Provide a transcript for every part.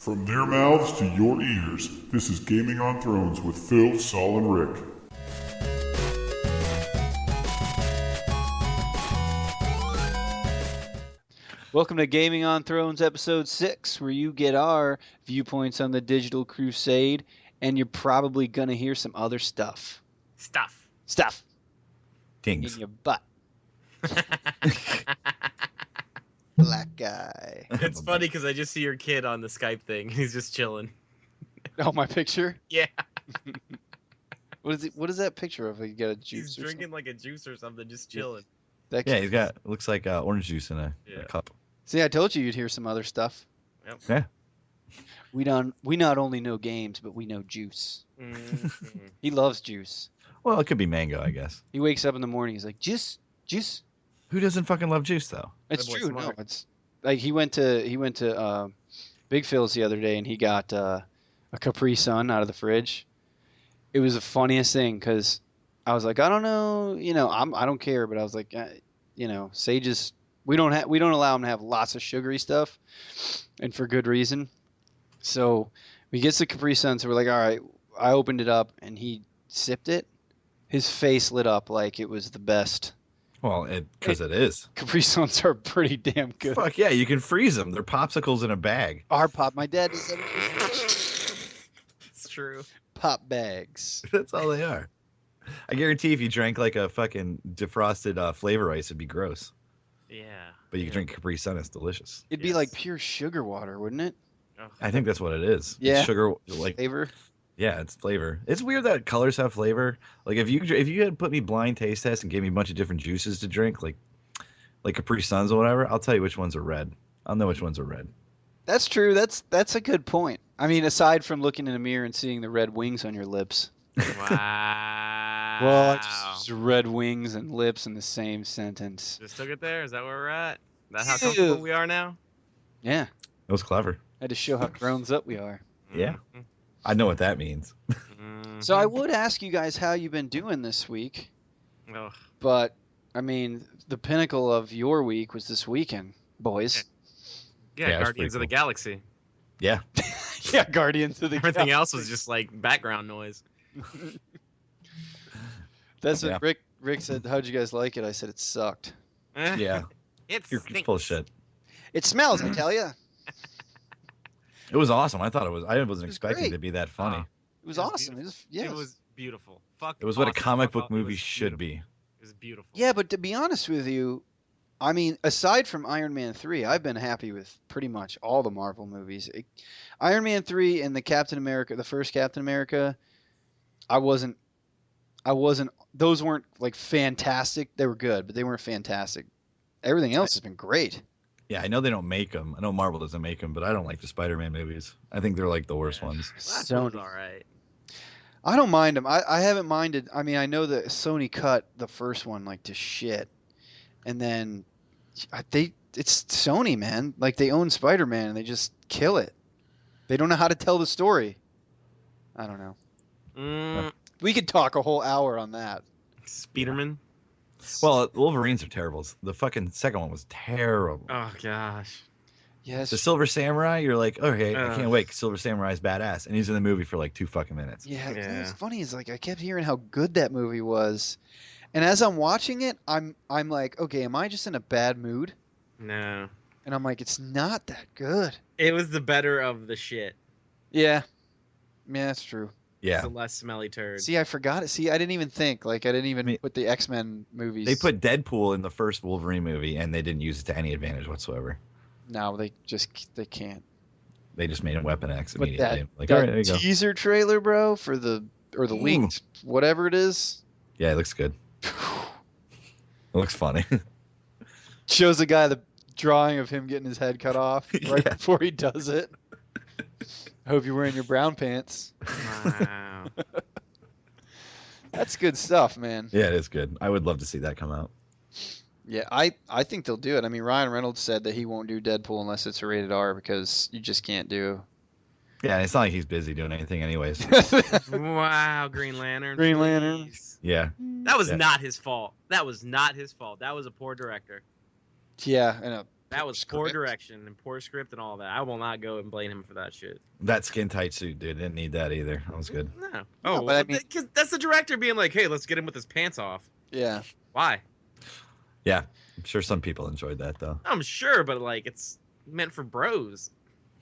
From their mouths to your ears, this is Gaming on Thrones with Phil, Saul, and Rick. Welcome to Gaming on Thrones episode 6, where you get our viewpoints on the digital crusade, and you're probably going to hear some other stuff. Stuff. Things. In your butt. Black guy. It's funny because I just see your kid on the Skype thing. He's just chilling. Oh, my picture? Yeah. What is that picture of? You got a juice? He's drinking like a juice or something, just chilling. Yeah, he's got, looks like orange juice in a cup. See, I told you you'd hear some other stuff. Yep. Yeah. We not only know games, but we know juice. Mm-hmm. He loves juice. Well, it could be mango, I guess. He wakes up in the morning, he's like, juice. Who doesn't fucking love juice, though? It's That boy's true. smart. No, it's like he went to Big Phil's the other day, and he got a Capri Sun out of the fridge. It was the funniest thing because I was like, I don't know, I don't care, but I was like, Sage's we don't allow him to have lots of sugary stuff, and for good reason. So he gets the Capri Sun, so we're like, all right. I opened it up, and he sipped it. His face lit up like it was the best. Well, because it is. Capri Suns are pretty damn good. Fuck yeah, you can freeze them. They're popsicles in a bag. Our pop, my dad does that. It's true. Pop bags. That's all they are. I guarantee if you drank like a fucking defrosted flavor ice, it'd be gross. Yeah. But you can drink Capri Sun, it's delicious. It'd be like pure sugar water, wouldn't it? Oh. I think that's what it is. Yeah. It's sugar, like Flavor. yeah, it's flavor. It's weird that colors have flavor. Like if you had put me blind taste test and gave me a bunch of different juices to drink, like Capri Suns or whatever, I'll tell you which ones are red. I'll know which ones are red. That's true. That's a good point. I mean, aside from looking in a mirror and seeing the red wings on your lips. Wow. Well, just red wings and lips in the same sentence. Just took it there? Is that where we're at? Is that how comfortable we are now? Yeah. That was clever. Had to show how grown up we are. Yeah. I know what that means. Mm-hmm. So I would ask you guys how you've been doing this week, Oh. but I mean, the pinnacle of your week was this weekend, boys. Yeah, Yeah, it was Guardians of the pretty Galaxy. Yeah. Yeah, Guardians of the Everything Galaxy. else was just like background noise. That's Yeah. what Rick said. How'd you guys like it? I said it sucked. Yeah. It's You're full of shit. It smells, I tell you. It was awesome. I wasn't was expecting it great. to be that funny. It was It was awesome. It was beautiful. Fuck. It was what a awesome. comic Fuck book off. It movie was should beautiful. be. It was beautiful. Yeah, but to be honest with you, I mean, aside from Iron Man 3, I've been happy with pretty much all the Marvel movies. Iron Man 3 and the first Captain America, I wasn't, those weren't like fantastic. They were good, but they weren't fantastic. Everything else has been great. Yeah, I know they don't make them. I know Marvel doesn't make them, but I don't like the Spider-Man movies. I think they're like the worst ones. Last Sony. one's all right. I don't mind them. I haven't minded. I mean, I know that Sony cut the first one like to shit, and then it's Sony, man. Like they own Spider-Man and they just kill it. They don't know how to tell the story. I don't know. We could talk a whole hour on that. Spiderman. Well, Wolverines are terrible. The fucking second one was terrible. Oh gosh. Yes. The Silver Samurai, you're like, okay, I Ugh. can't wait. Silver Samurai's badass, and he's in the movie for like 2 fucking minutes. Yeah. Yeah. What's funny is like I kept hearing how good that movie was, and as I'm watching it, I'm like, okay, am I just in a bad mood? No. And I'm like, it's not that good. It was the better of the shit. Yeah. Yeah, that's true. Yeah, It's the less smelly turd. See, I forgot it. See, I didn't even think. Like, I didn't even put the X-Men movies. they put Deadpool in the first Wolverine movie, and they didn't use it to any advantage whatsoever. No, they can't. They just made him Weapon X But immediately. Like, that all right, there you go. teaser trailer, bro, for the leaked whatever it is, Yeah, it looks good. It looks funny. shows the guy the drawing of him getting his head cut off right Yeah. before he does it. I hope you're wearing your brown pants. Wow. That's good stuff, man. Yeah, it is good. I would love to see that come out. Yeah, I think they'll do it. I mean, Ryan Reynolds said that he won't do Deadpool unless it's a rated R because you just can't do. Yeah, and it's not like he's busy doing anything anyways. Wow, Green Lantern. Green Lantern. please. Yeah. That was Yeah. not his fault. That was not his fault. That was a poor director. Yeah, That was poor direction and poor script and all that. I will not go and blame him for that shit. That skin tight suit, dude. Didn't need that either. That was good. No. No, but I mean, that's the director being like, hey, let's get him with his pants off. Yeah. Why? Yeah, I'm sure some people enjoyed that though. I'm sure, but like, it's meant for bros.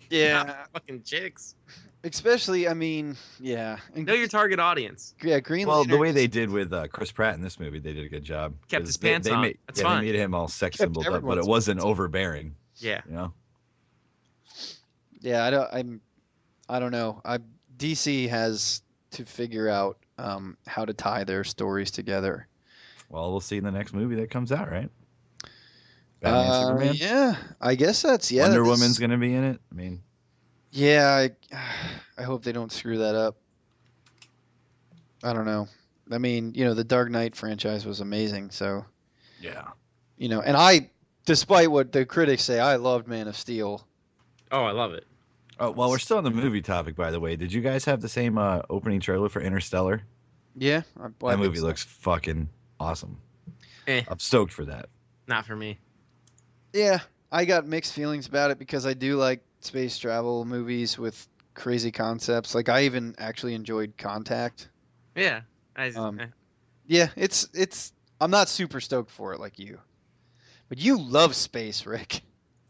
Yeah. Not fucking chicks. Especially, I mean, yeah. And, Know your target audience. yeah, Green Well, Lantern. the way they did with Chris Pratt in this movie, they did a good job. Kept 'Cause his pants on. That's They fine. made him all sex Kept symboled up, but everyone's it wasn't overbearing. Yeah. You know. Yeah, I don't know. DC has to figure out how to tie their stories together. Well, we'll see in the next movie that comes out, right? Batman, Superman. Yeah, I guess that's Wonder Woman's gonna be in it. I mean, Yeah, I hope they don't screw that up. I don't know. I mean, the Dark Knight franchise was amazing, so yeah. and despite what the critics say, I loved Man of Steel. Oh, I love it. Oh, well, we're still on the movie topic, by the way. Did you guys have the same opening trailer for Interstellar? Yeah, That movie looks fucking awesome. I'm stoked for that. Not for me. Yeah, I got mixed feelings about it because I do like space travel movies with crazy concepts. Like I even actually enjoyed Contact. Yeah. Yeah, it's I'm not super stoked for it like you. But you love space, Rick.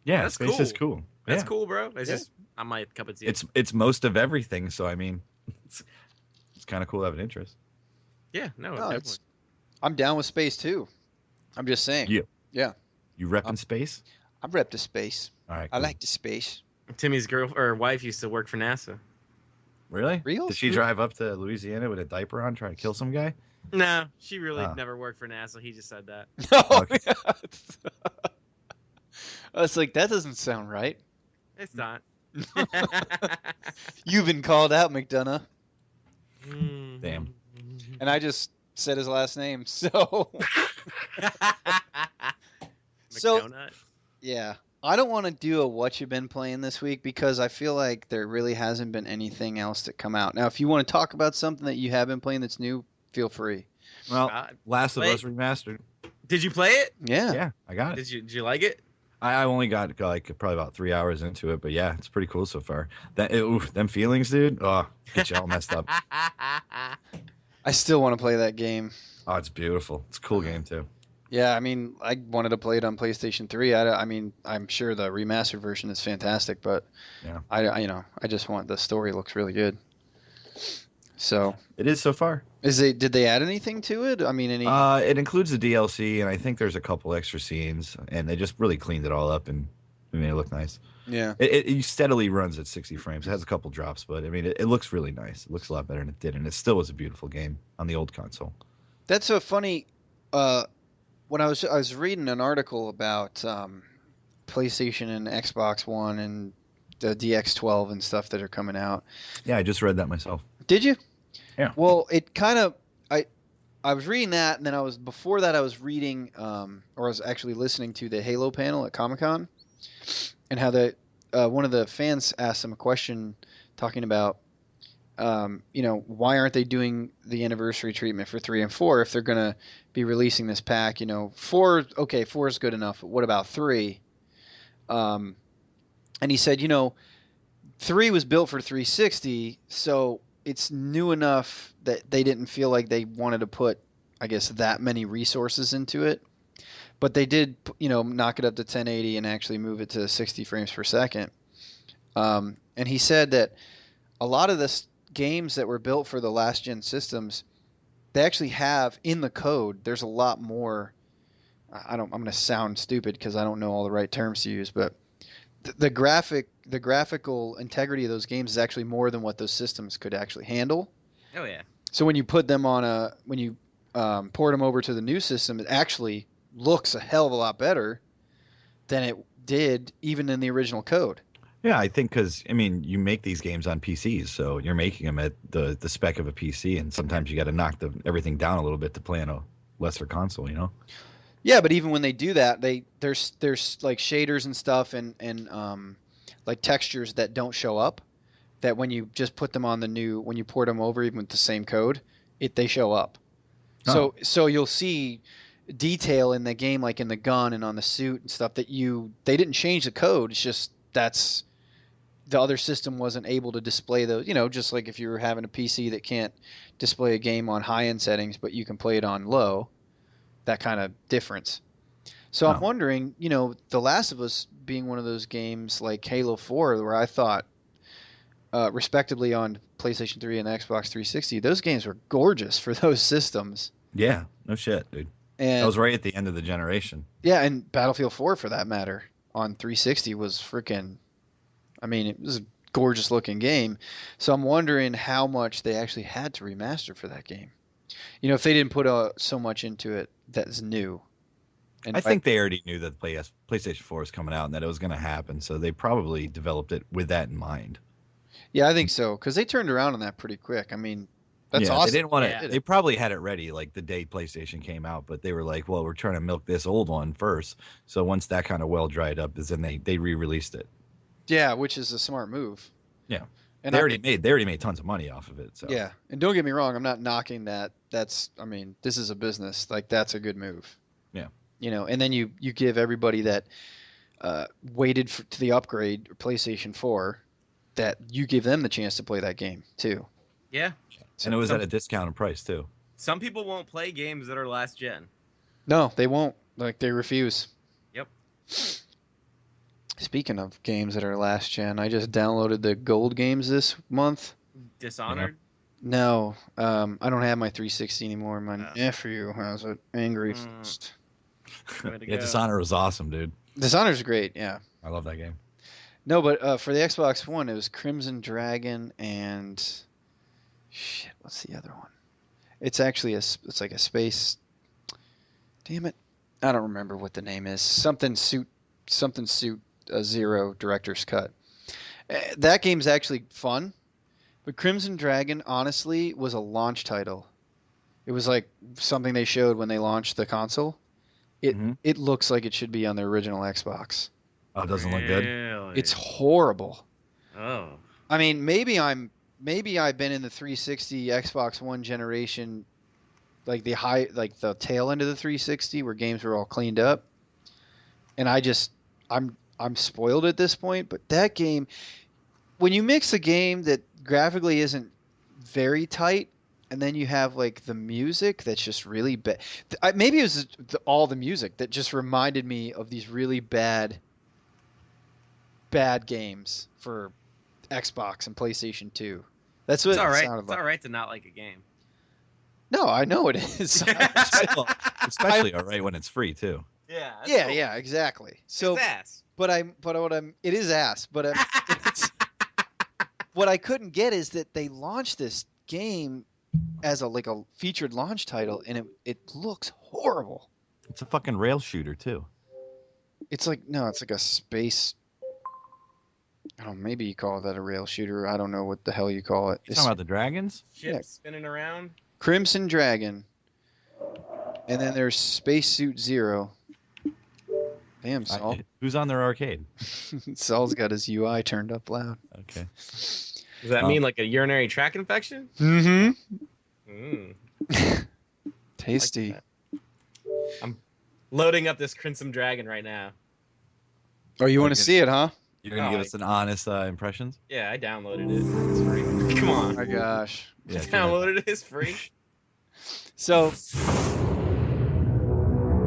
Yeah, That's space is cool. That's Yeah. cool, bro. It's Yeah. just not my cup of tea. It's most of everything, so I mean, it's kind of cool to have an interest. yeah, no, No, definitely. I'm down with space too. I'm just saying. Yeah. Yeah. You repping space? I'm rep to space. All right. I cool. like the space. Timmy's girl or wife used to work for NASA. Really? Real? Did she drive up to Louisiana with a diaper on, trying to kill some guy? No, she really Oh. never worked for NASA. He just said that. No. Okay. I was like, that doesn't sound right. It's not. You've been called out, McDonough. Damn. And I just said his last name. So, So- McDonut? yeah. I don't want to do a what you've been playing this week because I feel like there really hasn't been anything else to come out. Now, if you want to talk about something that you have been playing that's new, feel free. Well, God. Last of Wait. Us remastered. Did you play it? Yeah. Yeah, I got it. Did you like it? I only got like probably about 3 hours into it, but yeah, it's pretty cool so far. Them feelings, dude. Oh, get you all messed up. I still want to play that game. Oh, it's beautiful. It's a cool game too. Yeah, I mean, I wanted to play it on PlayStation 3. I mean, I'm sure the remastered version is fantastic, but Yeah. I just want the story looks really good. So, It is so far. did they add anything to it? I mean, It includes the DLC, and I think there's a couple extra scenes, and they just really cleaned it all up and made it look nice. yeah. It steadily runs at 60 frames. It has a couple drops, but I mean, it looks really nice. It looks a lot better than it did, and it still was a beautiful game on the old console. That's so funny. When I was reading an article about PlayStation and Xbox One and the DX12 and stuff that are coming out. Yeah, I just read that myself. Did you? Yeah. Well, it kind of I was reading that, and then before that I was reading or I was actually listening to the Halo panel at Comic-Con, and how one of the fans asked them a question talking about why aren't they doing the anniversary treatment for 3 and 4 if they're going to be releasing this pack? 4 is good enough, but what about 3? And he said, 3 was built for 360, so it's new enough that they didn't feel like they wanted to put, I guess, that many resources into it. But they did, knock it up to 1080 and actually move it to 60 frames per second. And he said that a lot of the games that were built for the last gen systems, they actually have in the code, there's a lot more. I'm going to sound stupid because I don't know all the right terms to use, but the graphical integrity of those games is actually more than what those systems could actually handle. Oh yeah. So when you put them when you port them over to the new system, it actually looks a hell of a lot better than it did even in the original code. Yeah, I think because, you make these games on PCs, so you're making them at the spec of a PC, and sometimes you got to knock everything down a little bit to play on a lesser console, Yeah, but even when they do that, there's like shaders and stuff and like textures that don't show up, that when you just put them on when you port them over even with the same code, they show up. Oh. So you'll see detail in the game, like in the gun and on the suit and stuff, that they didn't change the code. It's just that's the other system wasn't able to display those. Just like if you were having a PC that can't display a game on high end settings, but you can play it on low, that kind of difference. So I'm wondering, The Last of Us being one of those games like Halo 4, where I thought, respectively on PlayStation 3 and Xbox 360, those games were gorgeous for those systems. Yeah, no shit, dude. And that was right at the end of the generation. Yeah, and Battlefield 4, for that matter, on 360 was freaking... I mean, it was a gorgeous looking game. So I'm wondering how much they actually had to remaster for that game. If they didn't put so much into it that's new. And I think they already knew that PlayStation 4 was coming out and that it was going to happen, so they probably developed it with that in mind. Yeah, I think so, because they turned around on that pretty quick. I mean, that's awesome. They didn't want to. They probably had it ready like the day PlayStation came out, but they were like, "Well, we're trying to milk this old one first." So once that kind of well dried up, is then they re-released it. Yeah, which is a smart move. Yeah, and they already made tons of money off of it. So yeah, and don't get me wrong, I'm not knocking that. I mean, this is a business. Like, that's a good move. Yeah. And then you give everybody that waited to the upgrade or PlayStation 4, that you give them the chance to play that game too. Yeah. And it was at a discounted price too. Some people won't play games that are last gen. No, they won't. Like, they refuse. Yep. Speaking of games that are last gen, I just downloaded the gold games this month. Dishonored? No, I don't have my 360 anymore. My for you has it. Angry. Yeah, Dishonored was awesome, dude. Dishonored's great. Yeah. I love that game. No, but for the Xbox One, it was Crimson Dragon and shit. What's the other one? It's actually it's like a space. Damn it, I don't remember what the name is. Something suit Zero Director's Cut. That game's actually fun, but Crimson Dragon honestly was a launch title. It was like something they showed when they launched the console. It looks like it should be on the original Xbox. Oh, it doesn't look good. It's horrible. Oh. I mean, maybe I've been in the 360 Xbox One generation, like the tail end of the 360, where games were all cleaned up, and I'm spoiled at this point. But that game, when you mix a game that graphically isn't very tight, and then you have like the music that's just really bad. Maybe it was all the music that just reminded me of these really bad games for Xbox and PlayStation 2. That's what it sounded like. It's all right to not like a game. No, I know it is. Especially all right when it's free too. Yeah. Yeah, cool. yeah, exactly. So, it's ass. It is ass. But what I couldn't get is that they launched this game as a featured launch title, and it looks horrible. It's a fucking rail shooter too. It's like a space. I don't know, maybe you call that a rail shooter. I don't know what the hell you call it. You talking about the dragons? Ships spinning around. Crimson Dragon. And then there's Spacesuit Zero. Damn, Saul. Who's on their arcade? Saul's got his UI turned up loud. Okay. Does that mean like a urinary tract infection? Mm-hmm. Tasty. Like I'm loading up this Crimson Dragon right now. Oh, you want to see it, huh? You're going to give us an honest impressions? Yeah, I downloaded it. It's free. Come on. Oh my gosh. I downloaded it. It's free. So,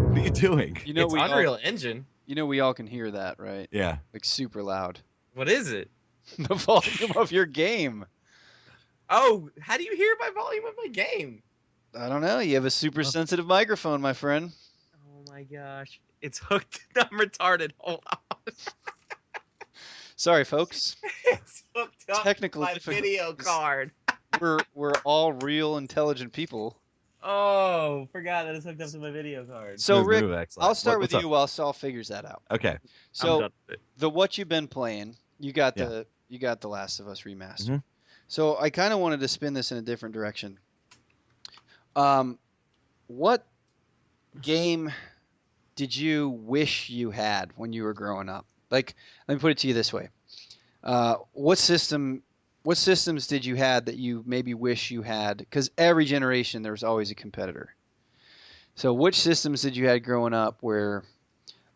what are you doing? It's Unreal Engine. We all can hear that, right? Yeah. Like super loud. What is it? The volume of your game. Oh, how do you hear my volume of my game? I don't know. You have a super sensitive microphone, my friend. Oh my gosh. It's hooked. I'm retarded. Hold on. Sorry, folks. It's hooked up Technical to my video card. We're all real intelligent people. Oh, forgot that it's hooked up to my video card. So, Rick, I'll start with you while Saul figures that out. Okay. So, what you've been playing, you got the Last of Us remaster. Mm-hmm. So, I kind of wanted to spin this in a different direction. What game did you wish you had when you were growing up? Like, let me put it to you this way. What systems did you have that you maybe wish you had? Because every generation, there's always a competitor. So which systems did you had growing up where,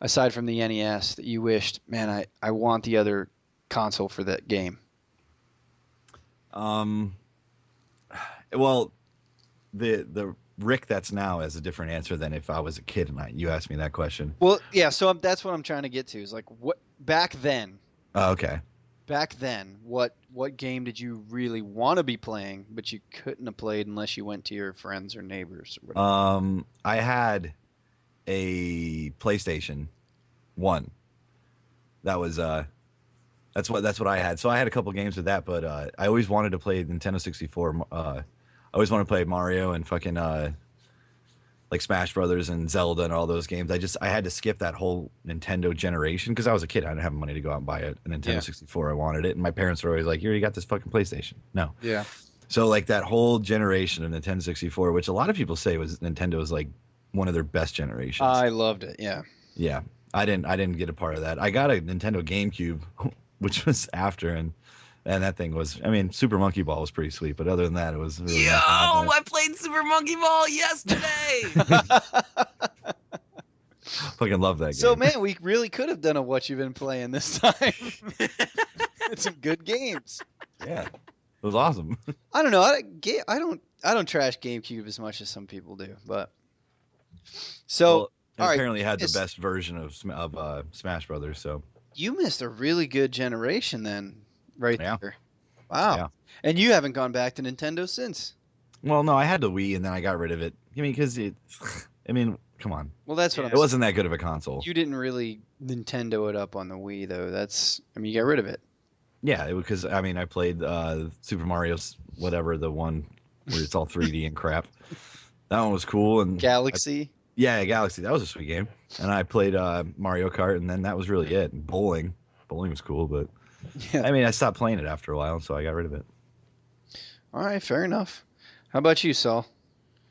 aside from the NES, that you wished, man, I want the other console for that game? Um, well, the Rick that's now has a different answer than if I was a kid and you asked me that question. Well, yeah, so that's what I'm trying to get to is like what back then. Oh, okay. Back then, what game did you really want to be playing, but you couldn't have played unless you went to your friends or neighbors or whatever? I had a PlayStation 1. That was that's what I had. So I had a couple games with that, but I always wanted to play Nintendo 64. I always wanted to play Mario and fucking like Smash Brothers and Zelda and all those games. I had to skip that whole Nintendo generation because I was a kid. I didn't have money to go out and buy a Nintendo 64. I wanted it, and my parents were always like, "You already got this fucking PlayStation." No. Yeah. So like that whole generation of Nintendo 64, which a lot of people say was Nintendo's like one of their best generations. I loved it. Yeah. Yeah. I didn't get a part of that. I got a Nintendo GameCube, which was after, and that thing was, I mean, Super Monkey Ball was pretty sweet, but other than that, it was really Yo, nothing. I played Super Monkey Ball yesterday. Fucking love that game. So man, we really could have done a what you've been playing this time. It's some good games. Yeah, it was awesome. I don't know. I don't trash GameCube as much as some people do, but so Well, it all right, apparently had the it's- best version of Smash Brothers. So you missed a really good generation then, right Yeah. there. Wow. Yeah. And you haven't gone back to Nintendo since. well, no, I had the Wii and then I got rid of it. I mean, because come on, Well, that's what Yeah. I'm it wasn't that good of a console. You didn't really Nintendo it up on the Wii though. You got rid of it. Yeah, because I mean, I played Super Mario's whatever, the one where it's all 3D and crap. That one was cool, and Galaxy. yeah, Galaxy, that was a sweet game. And I played Mario Kart, and then that was really it. And bowling was cool, but Yeah. I mean, I stopped playing it after a while, so I got rid of it. All right, fair enough. How about you, Saul?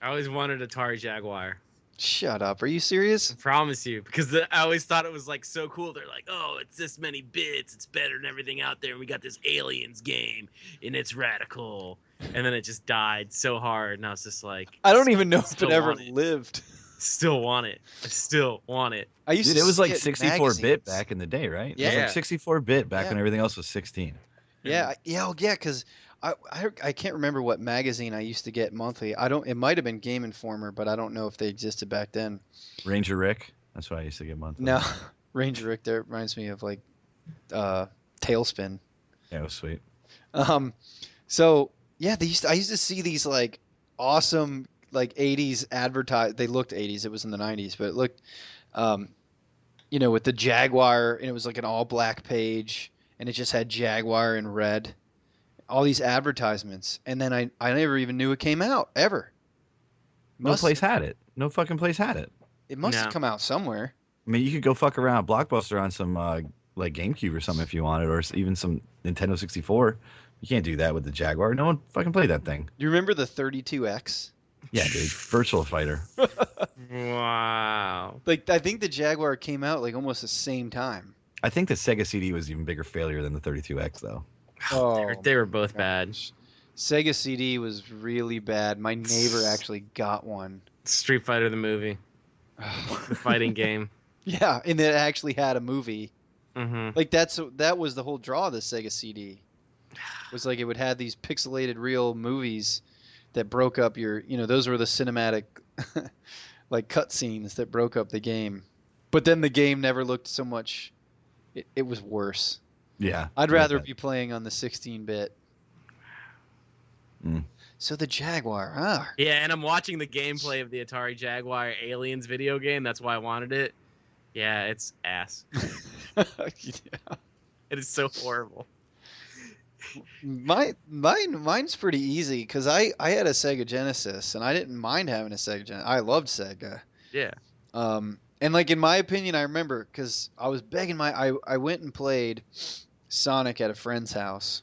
I always wanted Atari Jaguar. Shut up. Are you serious? I promise you, because I always thought it was like so cool. They're like, oh, it's this many bits, it's better than everything out there. And we got this Aliens game, and it's radical. And then it just died so hard, and I was just like, I don't even know if it Still ever want it. lived. still want it. I still want it. I used Dude, to it was see like in 64-bit magazines. back in the day, right? It Yeah. was like 64-bit back Yeah. when everything else was 16. Yeah, because I can't remember what magazine I used to get monthly. It might have been Game Informer, but I don't know if they existed back then. Ranger Rick, that's what I used to get monthly. No, Ranger Rick there reminds me of like Tailspin. Yeah, it was sweet. So yeah, I used to see these like awesome like 80s they looked 80s, it was in the 90s, but it looked with the Jaguar, and it was like an all black page, and it just had Jaguar in red. All these advertisements, and then I never even knew it came out ever. No place had it. No fucking place had it. It must have No. come out somewhere. I mean, you could go fuck around at Blockbuster on some like GameCube or something if you wanted, or even some Nintendo 64. You can't do that with the Jaguar. No one fucking played that thing. Do you remember the 32X? Yeah, dude. Virtual Fighter. Wow. Like I think the Jaguar came out like almost the same time. I think the Sega CD was even bigger failure than the 32X, though. They were both bad. gosh. Sega CD was really bad. My neighbor actually got one. Street Fighter the movie, the fighting game. Yeah, and it actually had a movie. Mm-hmm. Like that was the whole draw of the Sega CD. Was like it would have these pixelated real movies that broke up those were the cinematic like cutscenes that broke up the game. But then the game never looked so much it was worse. Yeah. I'd rather be playing on the 16-bit. Mm. So the Jaguar, Yeah, and I'm watching the gameplay of the Atari Jaguar Aliens video game. That's why I wanted it. Yeah, it's ass. Yeah. It is so horrible. Mine's pretty easy because I had a Sega Genesis and I didn't mind having a Sega Genesis. I loved Sega. Yeah. And like in my opinion, I remember because I was begging I went and played Sonic at a friend's house,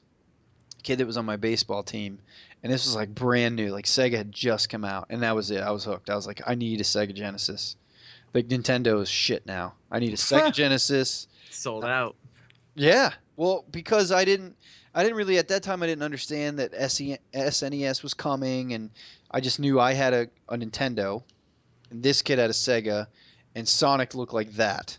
a kid that was on my baseball team, and this was like brand new. Like Sega had just come out, and that was it. I was hooked. I was like, I need a Sega Genesis. Like Nintendo is shit now. I need a Sega Genesis. Sold out. Yeah. Well, because I didn't really at that time I didn't understand that SNES was coming, and I just knew I had a Nintendo. and this kid had a Sega, and Sonic looked like that.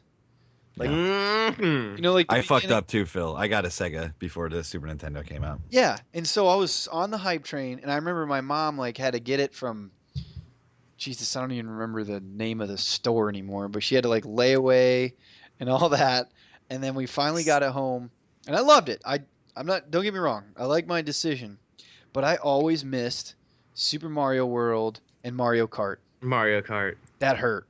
Like, Mhm. you know, like the I fucked beginning- up too, Phil. I got a Sega before the Super Nintendo came out. Yeah, and so I was on the hype train, and I remember my mom like had to get it from. Jesus, I don't even remember the name of the store anymore, but she had to like lay away and all that, and then we finally got it home, and I loved it. I'm not. Don't get me wrong. I like my decision, but I always missed Super Mario World and Mario Kart. Mario Kart. That hurt.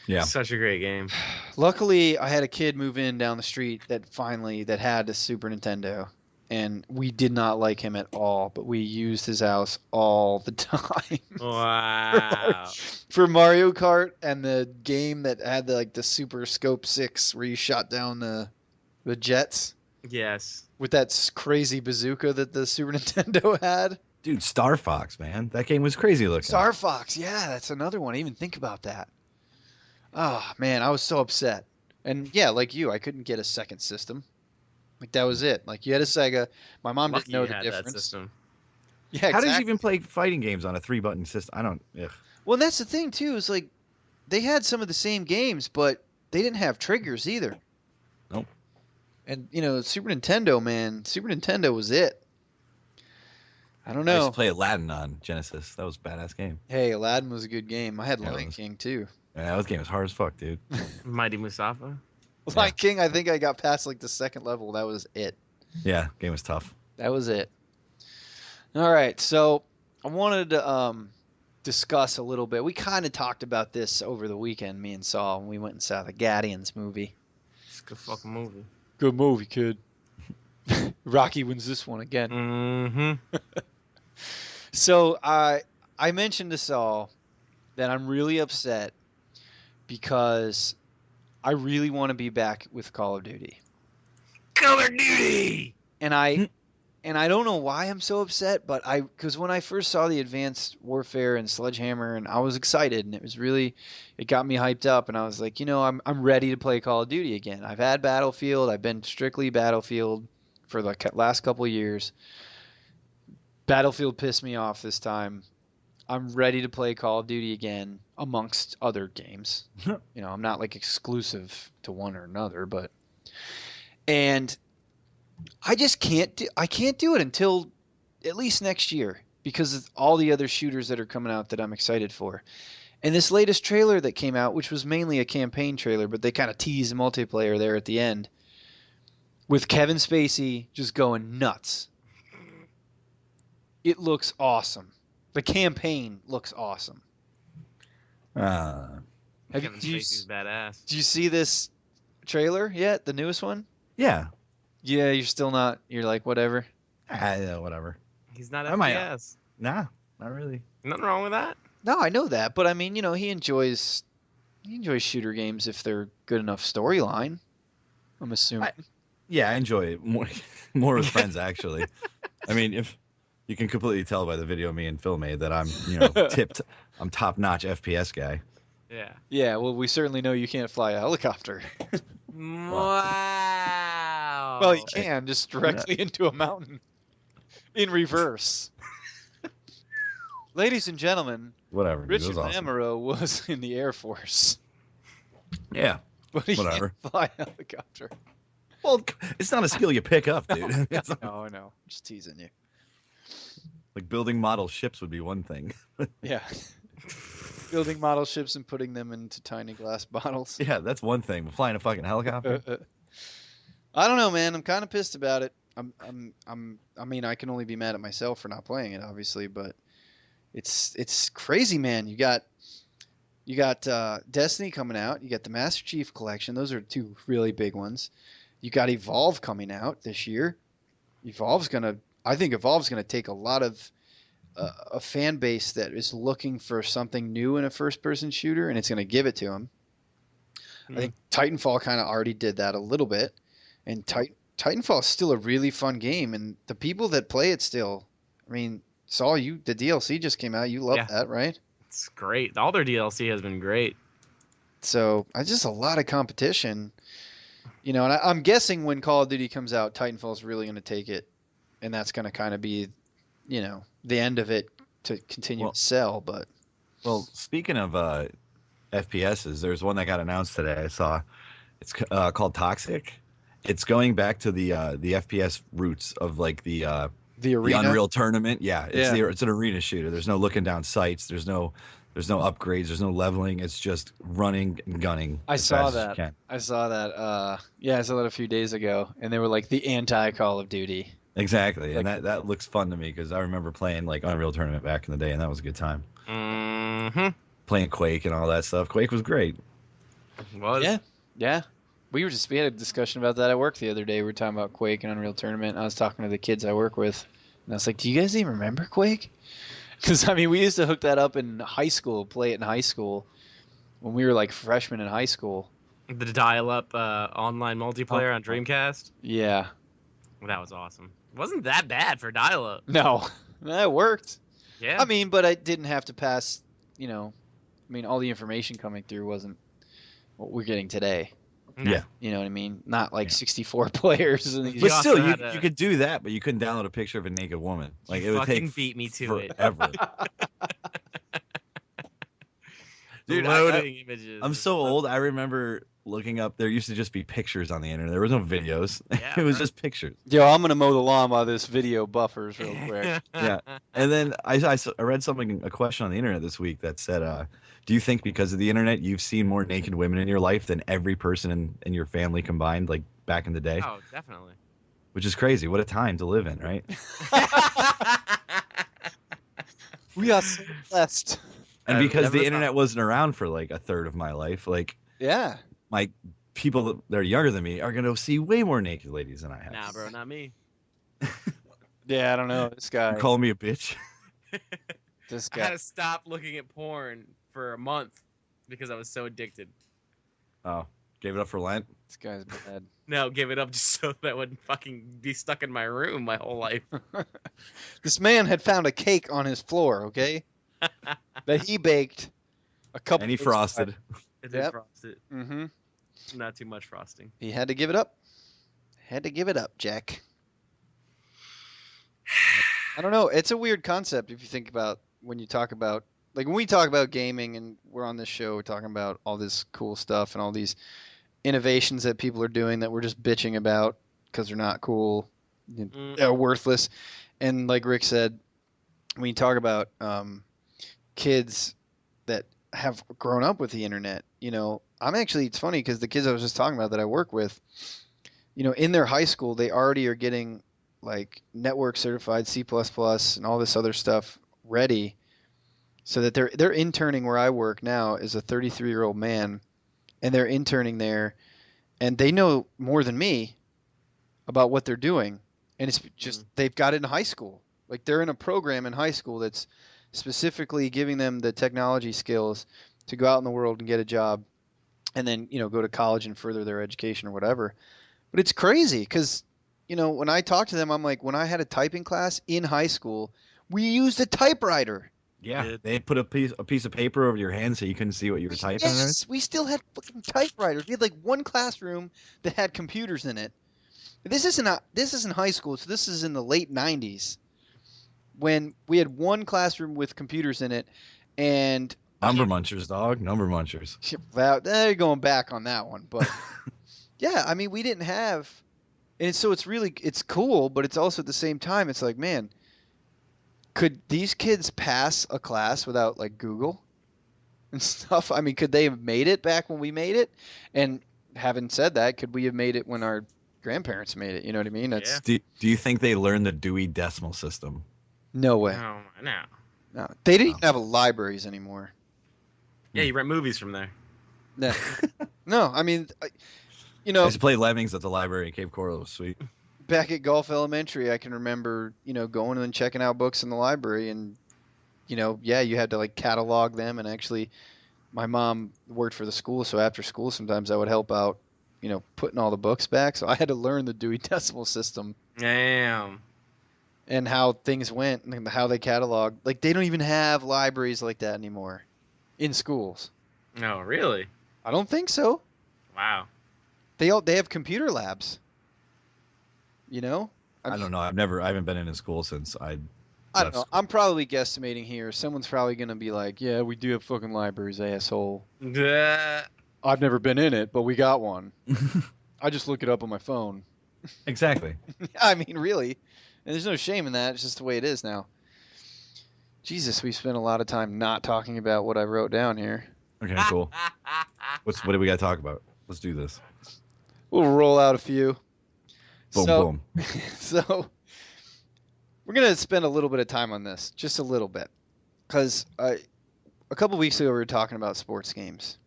Yeah. Such a great game. Luckily, I had a kid move in down the street that had a Super Nintendo, and we did not like him at all, but we used his house all the time Wow. for Mario Kart and the game that had the Super Scope 6 where you shot down the jets Yes. with that crazy bazooka that the Super Nintendo had. Dude, Star Fox, man. That game was crazy looking. Star Fox, yeah, that's another one. I didn't even think about that. Oh, man, I was so upset. And yeah, like you, I couldn't get a second system. Like that was it. Like you had a Sega. My mom Lucky didn't know you the had difference. that system. Yeah, How exactly. did you even play fighting games on a 3-button system? I don't. Ugh. Well, and that's the thing too. Is like they had some of the same games, but they didn't have triggers either. Nope. And Super Nintendo, man, Super Nintendo was it. I don't I used know. to play Aladdin on Genesis. That was a badass game. Hey, Aladdin was a good game. I had Yeah, it Lion was. King too. Yeah, that game was hard as fuck, dude. Mighty Mustafa. Lion King, I think I got past like the second level. That was it. Yeah, game was tough. That was it. All right, so I wanted to discuss a little bit. We kind of talked about this over the weekend, me and Saul, when we went and saw the Guardians movie. It's a good fucking movie. Good movie, kid. Rocky wins this one again. Mm-hmm. So I mentioned to Saul that I'm really upset because I really want to be back with Call of Duty. Call of Duty! And I don't know why I'm so upset, but because when I first saw the Advanced Warfare and Sledgehammer, and I was excited, and it got me hyped up, and I was like, I'm ready to play Call of Duty again. I've had Battlefield, I've been strictly Battlefield for the last couple of years. Battlefield pissed me off this time. I'm ready to play Call of Duty again amongst other games. I'm not like exclusive to one or another, and I just can't do it until at least next year because of all the other shooters that are coming out that I'm excited for. And this latest trailer that came out, which was mainly a campaign trailer, but they kind of teased multiplayer there at the end with Kevin Spacey just going nuts. It looks awesome. The campaign looks awesome. Kevin Did Spacey's badass. you see this trailer yet? The newest one? Yeah. Yeah, you're still not. You're like, whatever. Whatever. He's not I might- FPS. Nah, not really. Nothing wrong with that. No, I know that, but I mean, he enjoys shooter games if they're good enough storyline. I'm assuming. Yeah, I enjoy it more with friends actually. I mean, if you can completely tell by the video me and Phil made that I'm, I'm top-notch FPS guy. Yeah. Yeah, well, we certainly know you can't fly a helicopter. Wow. Well, you can just directly into a mountain in reverse. Ladies and gentlemen, Whatever. Dude, it Richard was awesome. Lamoureux was in the Air Force, Yeah. but he Whatever. can't fly a helicopter. Well, it's not a skill you pick up, dude. It's not- No, I know. Just teasing you. like building model ships would be one thing. Yeah. Building model ships and putting them into tiny glass bottles. Yeah, that's one thing. But flying a fucking helicopter. I don't know, man. I'm kind of pissed about it. I mean, I can only be mad at myself for not playing it, obviously, but it's crazy, man. You got Destiny coming out. You got the Master Chief Collection. Those are two really big ones. You got Evolve coming out this year. I think Evolve's gonna take a lot of a fan base that is looking for something new in a first-person shooter, and it's gonna give it to them. I think Titanfall kind of already did that a little bit, and Titanfall is still a really fun game, and the people that play it still, I mean, Saul, the DLC just came out. You love Yeah. that, right? It's great. All their DLC has been great. So just a lot of competition, and I'm guessing when Call of Duty comes out, Titanfall is really going to take it, and that's going to kind of be, the end of it to continue to sell. But Well, speaking of FPSs, there's one that got announced today. I saw it's called Toxic. It's going back to the FPS roots of like The the arena. Unreal Tournament. Yeah, Yeah. it's an arena shooter. There's no looking down sights. There's no upgrades. There's no leveling. It's just running and gunning. I as saw fast as you that. can. I saw that. Yeah, I saw that a few days ago, and they were like the anti Call of Duty. Exactly, and Like- that looks fun to me because I remember playing like Unreal Tournament back in the day, and that was a good time. Mm-hmm. Playing Quake and all that stuff. Quake was great. Was. Yeah, yeah. We had a discussion about that at work the other day. We were talking about Quake and Unreal Tournament. I was talking to the kids I work with, and I was like, "Do you guys even remember Quake?" Because I mean, we used to hook that up in high school, play it in high school, when we were like freshmen in high school. The dial-up online multiplayer on Dreamcast. Yeah. Well, that was awesome. It wasn't that bad for dial-up. No, that worked. Yeah. I mean, but I didn't have to pass. I mean, all the information coming through wasn't what we're getting today. No. Yeah. You know what I mean? Not like 64 players. And You But also still, had you could do that, but you couldn't download a picture of a naked woman. Like it would fucking take beat me to it. forever. Dude, Loading images. I'm so old. I remember looking up. There used to just be pictures on the internet. There was no videos. Yeah, it was right. just pictures. Yo, I'm gonna mow the lawn while this video buffers real quick. Yeah. And then I read a question on the internet this week that said, "Do you think because of the internet you've seen more naked women in your life than every person in your family combined, like back in the day?" Oh, definitely. Which is crazy. What a time to live in, right? We are so blessed. And I've because never the internet wasn't around for like a third of my life, like Yeah. my people that are younger than me are gonna see way more naked ladies than I have. Nah, bro, not me. Yeah, I don't know. This guy. You calling me a bitch? This I had guy. to stop looking at porn for a month because I was so addicted. Oh, gave it up for Lent. This guy's bad. No, give it up just so that I wouldn't fucking be stuck in my room my whole life. This man had found a cake on his floor. Okay. That he baked a couple. And he frosted. It Yep. is frosted. Mm-hmm. Not too much frosting. He had to give it up. Had to give it up, Jack. I don't know. It's a weird concept if you think about when you talk about like when we talk about gaming and we're on this show talking about all this cool stuff and all these innovations that people are doing that we're just bitching about because they're not cool, they're worthless. And like Rick said, when you talk about kids that have grown up with the internet, it's funny because the kids I was just talking about that I work with, in their high school, they already are getting like network certified C++ and all this other stuff ready so that they're interning where I work now is a 33-year-old man, and they're interning there, and they know more than me about what they're doing. And it's just, they've got it in high school. Like they're in a program in high school that's specifically giving them the technology skills to go out in the world and get a job and then, go to college and further their education or whatever. But it's crazy because, when I talk to them, I'm like, when I had a typing class in high school, we used a typewriter. Yeah, they put a piece of paper over your hand so you couldn't see what you were typing. Yes, we still had fucking typewriters. We had like one classroom that had computers in it. This isn't high school, so this is in the late 90s when we had one classroom with computers in it, and Number munchers, dog. Number munchers. They're going back on that one, but yeah, I mean, we didn't have, and so it's cool, but it's also at the same time, it's like, man, could these kids pass a class without like Google and stuff? I mean, could they have made it back when we made it? And having said that, could we have made it when our grandparents made it? You know what I mean? That's Yeah. Do you think they learned the Dewey Decimal System? no way. No. No, they didn't even have libraries anymore. Yeah, you rent movies from there. No, no. I mean, I used to play Lemmings at the library in Cape Coral. It was sweet. back at Gulf Elementary, I can remember, going and checking out books in the library, and yeah, you had to like catalog them. And actually, my mom worked for the school, so after school, sometimes I would help out, putting all the books back. So I had to learn the Dewey Decimal System Damn. and how things went and how they catalog. Like they don't even have libraries like that anymore in schools. No, really? I don't think so. Wow. They have computer labs. I don't know. I haven't been in a school since I I don't know. I'm probably guesstimating here. Someone's probably gonna be like, "Yeah, we do have fucking libraries, asshole." I've never been in it, but we got one. I just look it up on my phone. Exactly. I mean, really. And there's no shame in that. It's just the way it is now. Jesus, we spent a lot of time not talking about what I wrote down here. Okay, cool. What do we got to talk about? Let's do this. We'll roll out a few. Boom, so, boom. So, we're going to spend a little bit of time on this, just a little bit. Because a couple weeks ago, we were talking about sports games.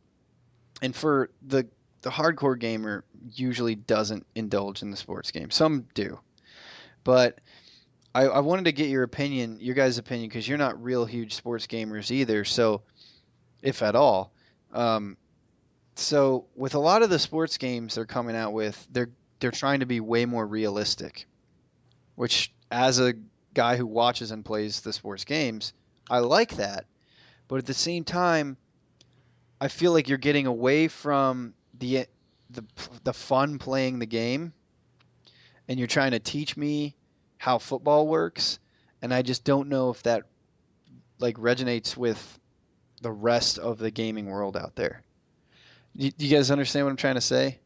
And for the hardcore gamer usually doesn't indulge in the sports game. Some do. But I wanted to get your opinion, your guys' opinion, because you're not real huge sports gamers either, so if at all. So with a lot of the sports games they're coming out with, they're trying to be way more realistic, which as a guy who watches and plays the sports games, I like that. But at the same time, I feel like you're getting away from the fun playing the game, and you're trying to teach me how football works, and I just don't know if that like resonates with the rest of the gaming world out there. You guys understand what I'm trying to say?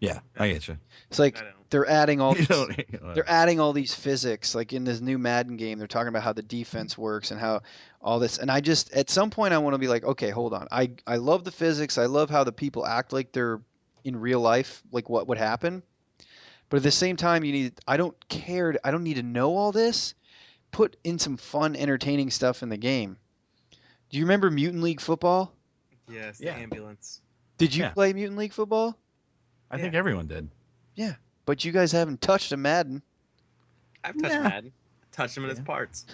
Yeah, I get you. It's like they're adding all these, You they're adding all these physics. Like in this new Madden game, they're talking about how the defense works and how all this. And I just at some point I want to be like, okay, hold on. I love the physics. I love how the people act like they're in real life, like what would happen. But at the same time, I don't care. I don't need to know all this. Put in some fun, entertaining stuff in the game. Do you remember Mutant League Football? Yes, the Yeah. ambulance. Did you Yeah. play Mutant League Football? I think everyone did. Yeah. But you guys haven't touched a Madden. I've touched Madden. Touched him in his parts.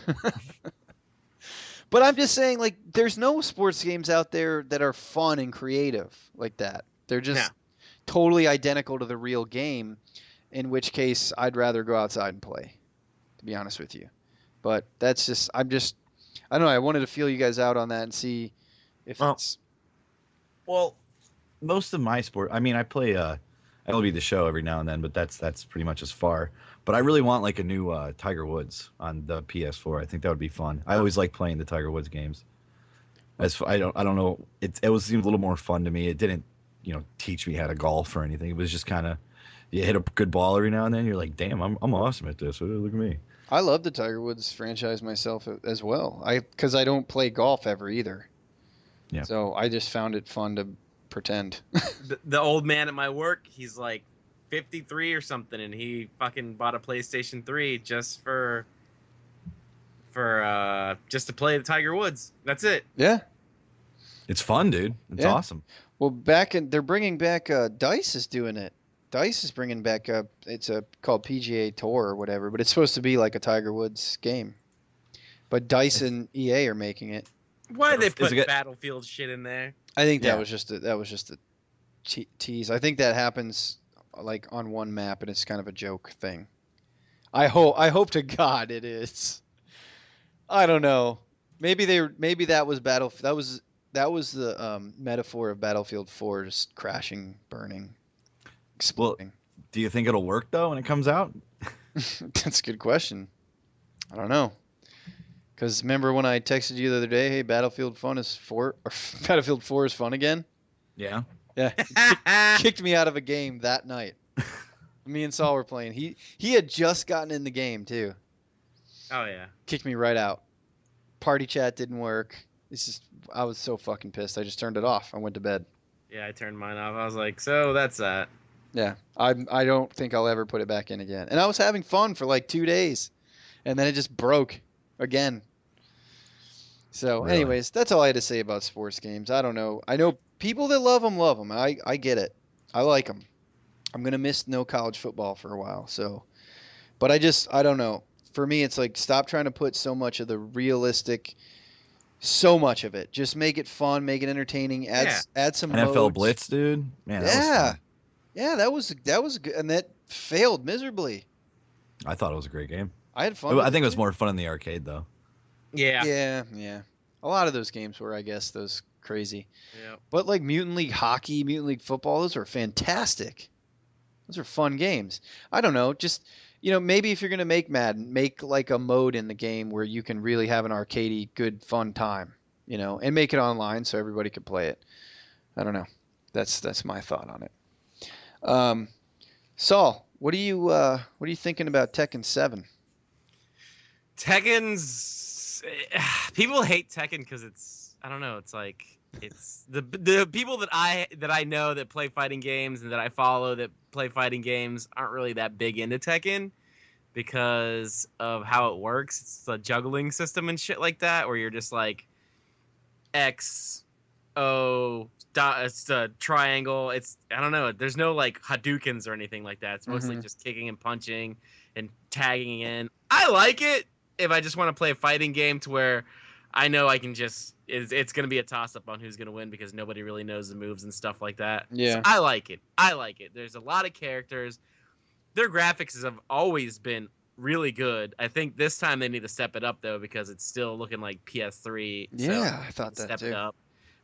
But I'm just saying, like, there's no sports games out there that are fun and creative like that. They're just totally identical to the real game, in which case I'd rather go outside and play, to be honest with you. But that's just, I don't know, I wanted to feel you guys out on that and see if it's... Well, most of my sport, I mean, I play MLB The Show every now and then, but that's pretty much as far. But I really want like a new Tiger Woods on the PS4. I think that would be fun. I always like playing the Tiger Woods games. I don't know, it seemed a little more fun to me. It didn't, teach me how to golf or anything. It was just kind of, you hit a good ball every now and then. You're like, damn, I'm awesome at this. Look at me. I love the Tiger Woods franchise myself as well. Because I don't play golf ever either. Yeah. So I just found it fun to pretend. The old man at my work, he's like 53 or something, and he fucking bought a PlayStation 3 just for just to play the Tiger Woods. That's it. Yeah. It's fun, dude. It's awesome. Well, they're bringing back Dice is doing it. Dice is bringing back it's called PGA Tour or whatever, but it's supposed to be like a Tiger Woods game. But Dice and EA are making it. Why they Is put it- Battlefield shit in there? I think Yeah. that was just a tease. I think that happens like on one map, and it's kind of a joke thing. I hope to God it is. I don't know. Maybe that was that was the metaphor of Battlefield 4 just crashing, burning, exploding. Do you think it'll work though when it comes out? That's a good question. I don't know. Because remember when I texted you the other day, hey, Battlefield 4 is fun again? Yeah. Yeah. Kicked me out of a game that night. Me and Saul were playing. He had just gotten in the game too. Oh yeah. Kicked me right out. Party chat didn't work. I was so fucking pissed. I just turned it off. I went to bed. Yeah, I turned mine off. I was like, so that's that. Yeah. I don't think I'll ever put it back in again. And I was having fun for like 2 days. And then it just broke again. So, Really? anyways, that's all I had to say about sports games. I don't know. I know people that love them, love them. I get it. I like them. I'm going to miss no college football for a while. So, but I don't know. For me, it's like, stop trying to put so much of the realistic, so much of it. Just make it fun, make it entertaining, add some NFL modes. Blitz, dude. Man, that was Yeah. fun. Yeah, that was good. And that failed miserably. I thought it was a great game. I had fun. I with think it was too. more fun in the arcade though. Yeah. Yeah. A lot of those games were, I guess, those crazy. Yeah. But like Mutant League Hockey, Mutant League Football, those are fantastic. Those are fun games. I don't know, just maybe if you're gonna make Madden, make like a mode in the game where you can really have an arcadey, good, fun time, and make it online so everybody can play it. I don't know. That's my thought on it. Saul, what are you thinking about Tekken 7? Tekken's people hate Tekken because I don't know, it's like it's the people that I know that play fighting games and that I follow that play fighting games aren't really that big into Tekken because of how it works. It's a juggling system and shit like that where you're just like X O it's a triangle. I don't know. There's no like Hadoukens or anything like that. It's mostly just kicking and punching and tagging in. I like it if I just want to play a fighting game to where I know I can just it's going to be a toss up on who's going to win because nobody really knows the moves and stuff like that. Yeah. So I like it. There's a lot of characters. Their graphics have always been really good. I think this time they need to step it up though because it's still looking like PS3. Yeah, I thought that step too. it up.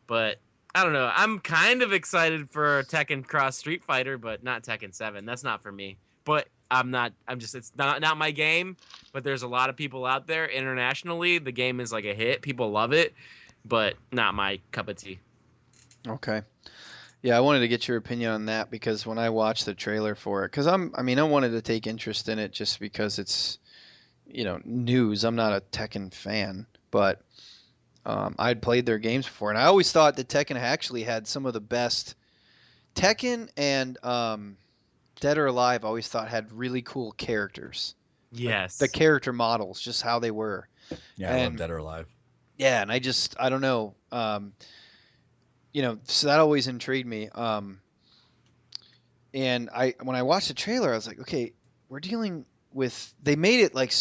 But I don't know. I'm kind of excited for Tekken Cross Street Fighter, but not Tekken 7. That's not for me. But it's not my game, but there's a lot of people out there internationally. The game is like a hit. People love it, but not my cup of tea. Okay. Yeah, I wanted to get your opinion on that because when I watched the trailer for it, because I wanted to take interest in it just because it's, news. I'm not a Tekken fan, but I'd played their games before, and I always thought that Tekken actually had some of the best. Tekken and Dead or Alive, I always thought had really cool characters. Yes. The character models, just how they were. Yeah, I love Dead or Alive. Yeah, and I don't know. So that always intrigued me. And when I watched the trailer, I was like, okay, we're dealing with. They made it like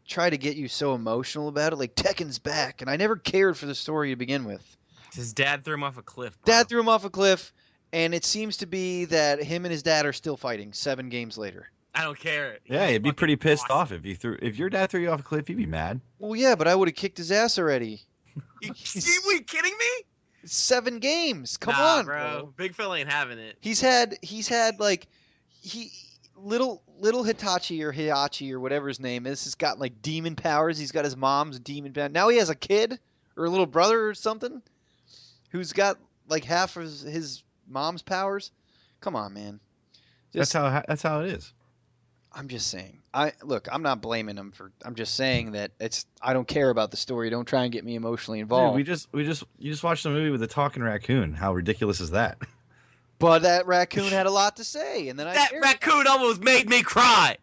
try to get you so emotional about it, like Tekken's back, and I never cared for the story to begin with. His dad threw him off a cliff. Bro. Dad threw him off a cliff. And it seems to be that him and his dad are still fighting 7 games later. I don't care. Yeah, you'd be pretty pissed off if your dad threw you off a cliff. You'd be mad. Well, yeah, but I would have kicked his ass already. Were you kidding me? 7 games. Come on, bro. Big Phil ain't having it. He's had like little Hitachi or Hiachi or whatever his name is has got like demon powers. He's got his mom's demon power. Now he has a kid or a little brother or something who's got like half of his mom's powers. Come on, man. That's how it is. I'm just saying. I'm not blaming him for. I'm just saying that I don't care about the story. Don't try and get me emotionally involved. Dude, you just watched a movie with a talking raccoon. How ridiculous is that? But that raccoon had a lot to say, and then that raccoon almost made me cry.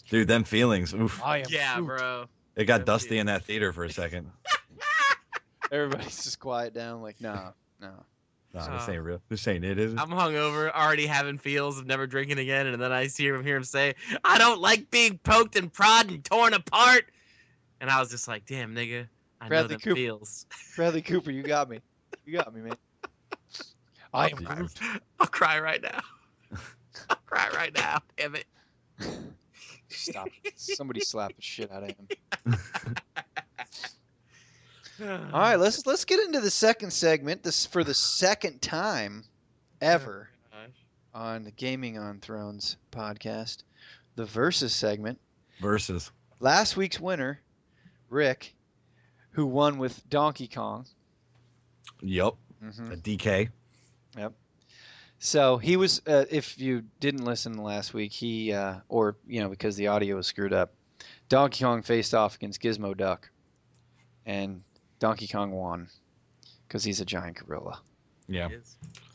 Dude, them feelings. Oof. Yeah, bro. It got dusty in that theater for a second. Everybody's just quiet down, like, no. No, this ain't real. This ain't it, is it? I'm hungover, already having feels of never drinking again, and then I hear him say, "I don't like being poked and prodded and torn apart." And I was just like, "Damn, nigga, I know them feels." Bradley Cooper, you got me. You got me, man. I am Groot. I'll cry right now. I'll cry right now. Damn it. Stop. Somebody slap the shit out of him. All right, let's get into the second segment. This for the second time ever on the Gaming on Thrones podcast, the Versus segment. Versus. Last week's winner, Rick, who won with Donkey Kong. Yep. Mm-hmm. A DK. Yep. So he was. If you didn't listen last week, because the audio was screwed up, Donkey Kong faced off against Gizmo Duck, and Donkey Kong won because he's a giant gorilla. Yeah.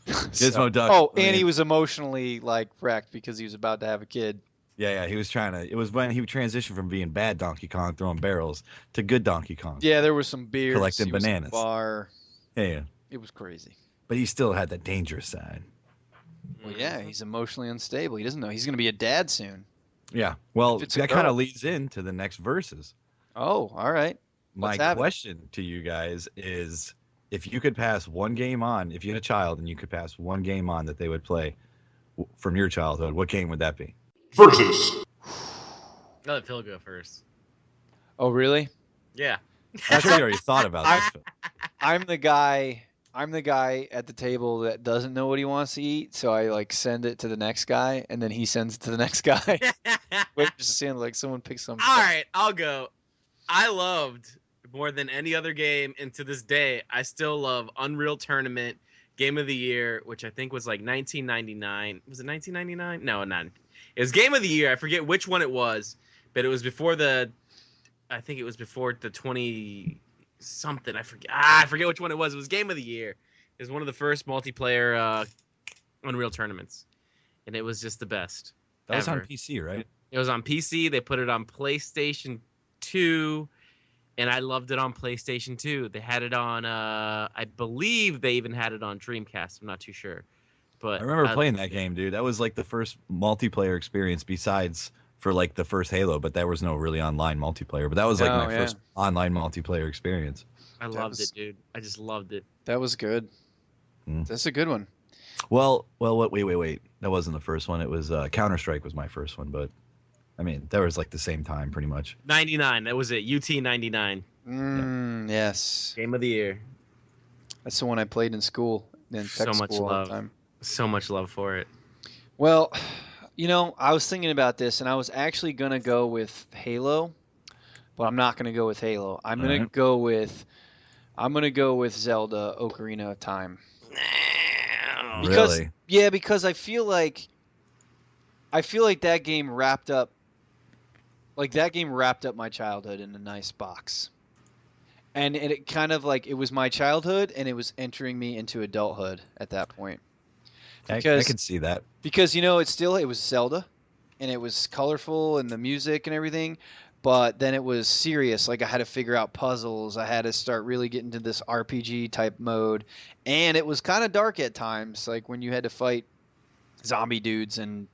Gizmo Duck. Oh, and he was emotionally like wrecked because he was about to have a kid. Yeah. He was trying to. It was when he transitioned from being bad Donkey Kong throwing barrels to good Donkey Kong. Yeah, there was some beers. Collecting bananas. Bar. Yeah. It was crazy. But he still had that dangerous side. Well, yeah, he's emotionally unstable. He doesn't know he's going to be a dad soon. Yeah. Well, that kind of leads into the next verses. Oh, all right. My question to you guys is, if you could pass one game on, if you had a child and you could pass one game on that they would play from your childhood, what game would that be? Versus. I'll let Phil go first. Oh, really? Yeah. I'm sure you already thought about this. I'm the guy I'm the guy at the table that doesn't know what he wants to eat, so I like send it to the next guy, and then he sends it to the next guy. Wait, just seeing like someone pick something. All right, I'll go. I loved more than any other game, and to this day, I still love Unreal Tournament Game of the Year, which I think was like 1999. Was it 1999? No, not. It was Game of the Year. I forget which one it was, but it was before the. I think it was before the 20 something. I forget. I forget which one it was. It was Game of the Year. It was one of the first multiplayer Unreal tournaments, and it was just the best. That was on ever. PC, right? It was on PC. They put it on PlayStation 2, and I loved it on PlayStation 2. They had it on, I believe they even had it on Dreamcast. I'm not too sure. But I remember playing that game, dude. That was like the first multiplayer experience besides for like the first Halo, but there was no really online multiplayer. But that was like my first online multiplayer experience. I loved it, dude. I just loved it. That was good. That's a good one. Well, wait. That wasn't the first one. It was Counter-Strike was my first one, but I mean, that was like the same time pretty much. 99. That was it. UT 99. Yes. Game of the Year. That's the one I played in school. In So tech much school all love. the time. So much love for it. Well, you know, I was thinking about this, and I was actually gonna go with Halo, but I'm not gonna go with Halo. I'm gonna go with Zelda: Ocarina of Time. Because, Really? Yeah, because I feel like that game wrapped up. Like that game wrapped up my childhood in a nice box, and it kind of like it was my childhood, and it was entering me into adulthood at that point. I could see that. Because you know, it was Zelda, and it was colorful and the music and everything, but then it was serious. Like I had to figure out puzzles. I had to start really getting into this RPG type mode, and it was kind of dark at times, like when you had to fight zombie dudes. And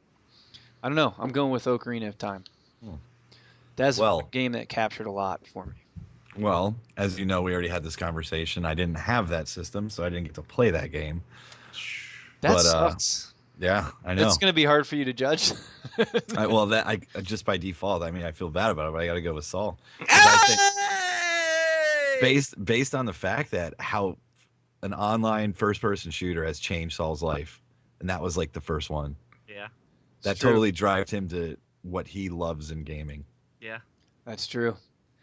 I don't know. I'm going with Ocarina of Time. That's a game that captured a lot for me. Well, as you know, we already had this conversation. I didn't have that system, so I didn't get to play that game. That sucks. Yeah, I know. It's going to be hard for you to judge. I just by default, I mean, I feel bad about it, but I got to go with Saul. Based on the fact that how an online first-person shooter has changed Saul's life, and that was like the first one. Yeah. That totally drove him to what he loves in gaming. Yeah. That's true.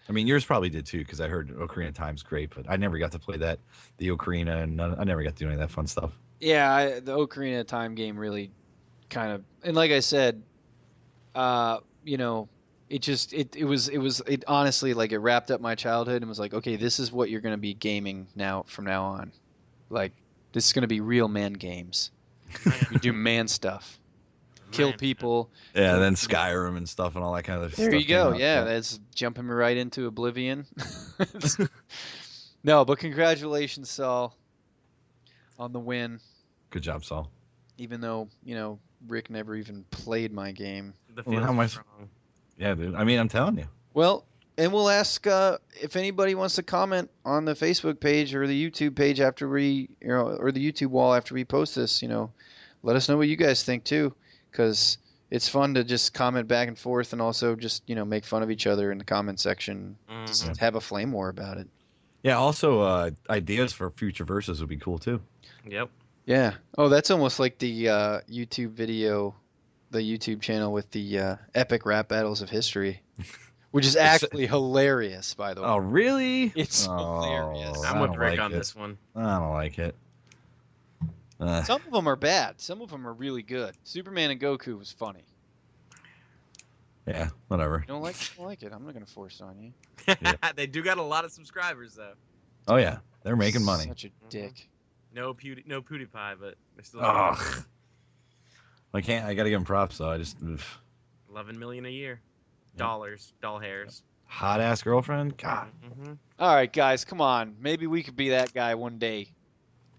I mean, yours probably did too, because I heard Ocarina of Time's great, but I never got to play the Ocarina, and I never got to do any of that fun stuff. Yeah, the Ocarina of Time game really kind of, and like I said, you know, it honestly, like, it wrapped up my childhood and was like, okay, this is what you're going to be gaming from now on. Like, this is going to be real man games. You do man stuff. Kill people. Yeah, and then Skyrim and stuff and all that kind of stuff. There you go. Yeah, that's jumping me right into oblivion. No, but congratulations, Saul, on the win. Good job, Saul. Even though, you know, Rick never even played my game. How much? Yeah, dude. I mean, I'm telling you. Well, and we'll ask if anybody wants to comment on the Facebook page or the YouTube page after we, you know, or the YouTube wall after we post this. You know, let us know what you guys think too, because it's fun to just comment back and forth and also just, you know, make fun of each other in the comment section. Just have a flame war about it. Yeah. Also, ideas for future verses would be cool too. Yep. Yeah. Oh, that's almost like the YouTube video, the YouTube channel with the epic rap battles of history, which is actually hilarious, by the way. Oh, really? It's hilarious. I'm with Rick on this one. I don't like it. Some of them are bad. Some of them are really good. Superman and Goku was funny. Yeah, whatever. You don't like it. I'm not going to force it on you. Yeah. They do got a lot of subscribers, though. Oh, yeah. They're making money. Such a dick. No PewDiePie, but they're still. Ugh. I can't. I got to give them props, though. I just. 11 million a year. Dollars. Doll hairs. Hot ass girlfriend? God. Mm-hmm. All right, guys, come on. Maybe we could be that guy one day.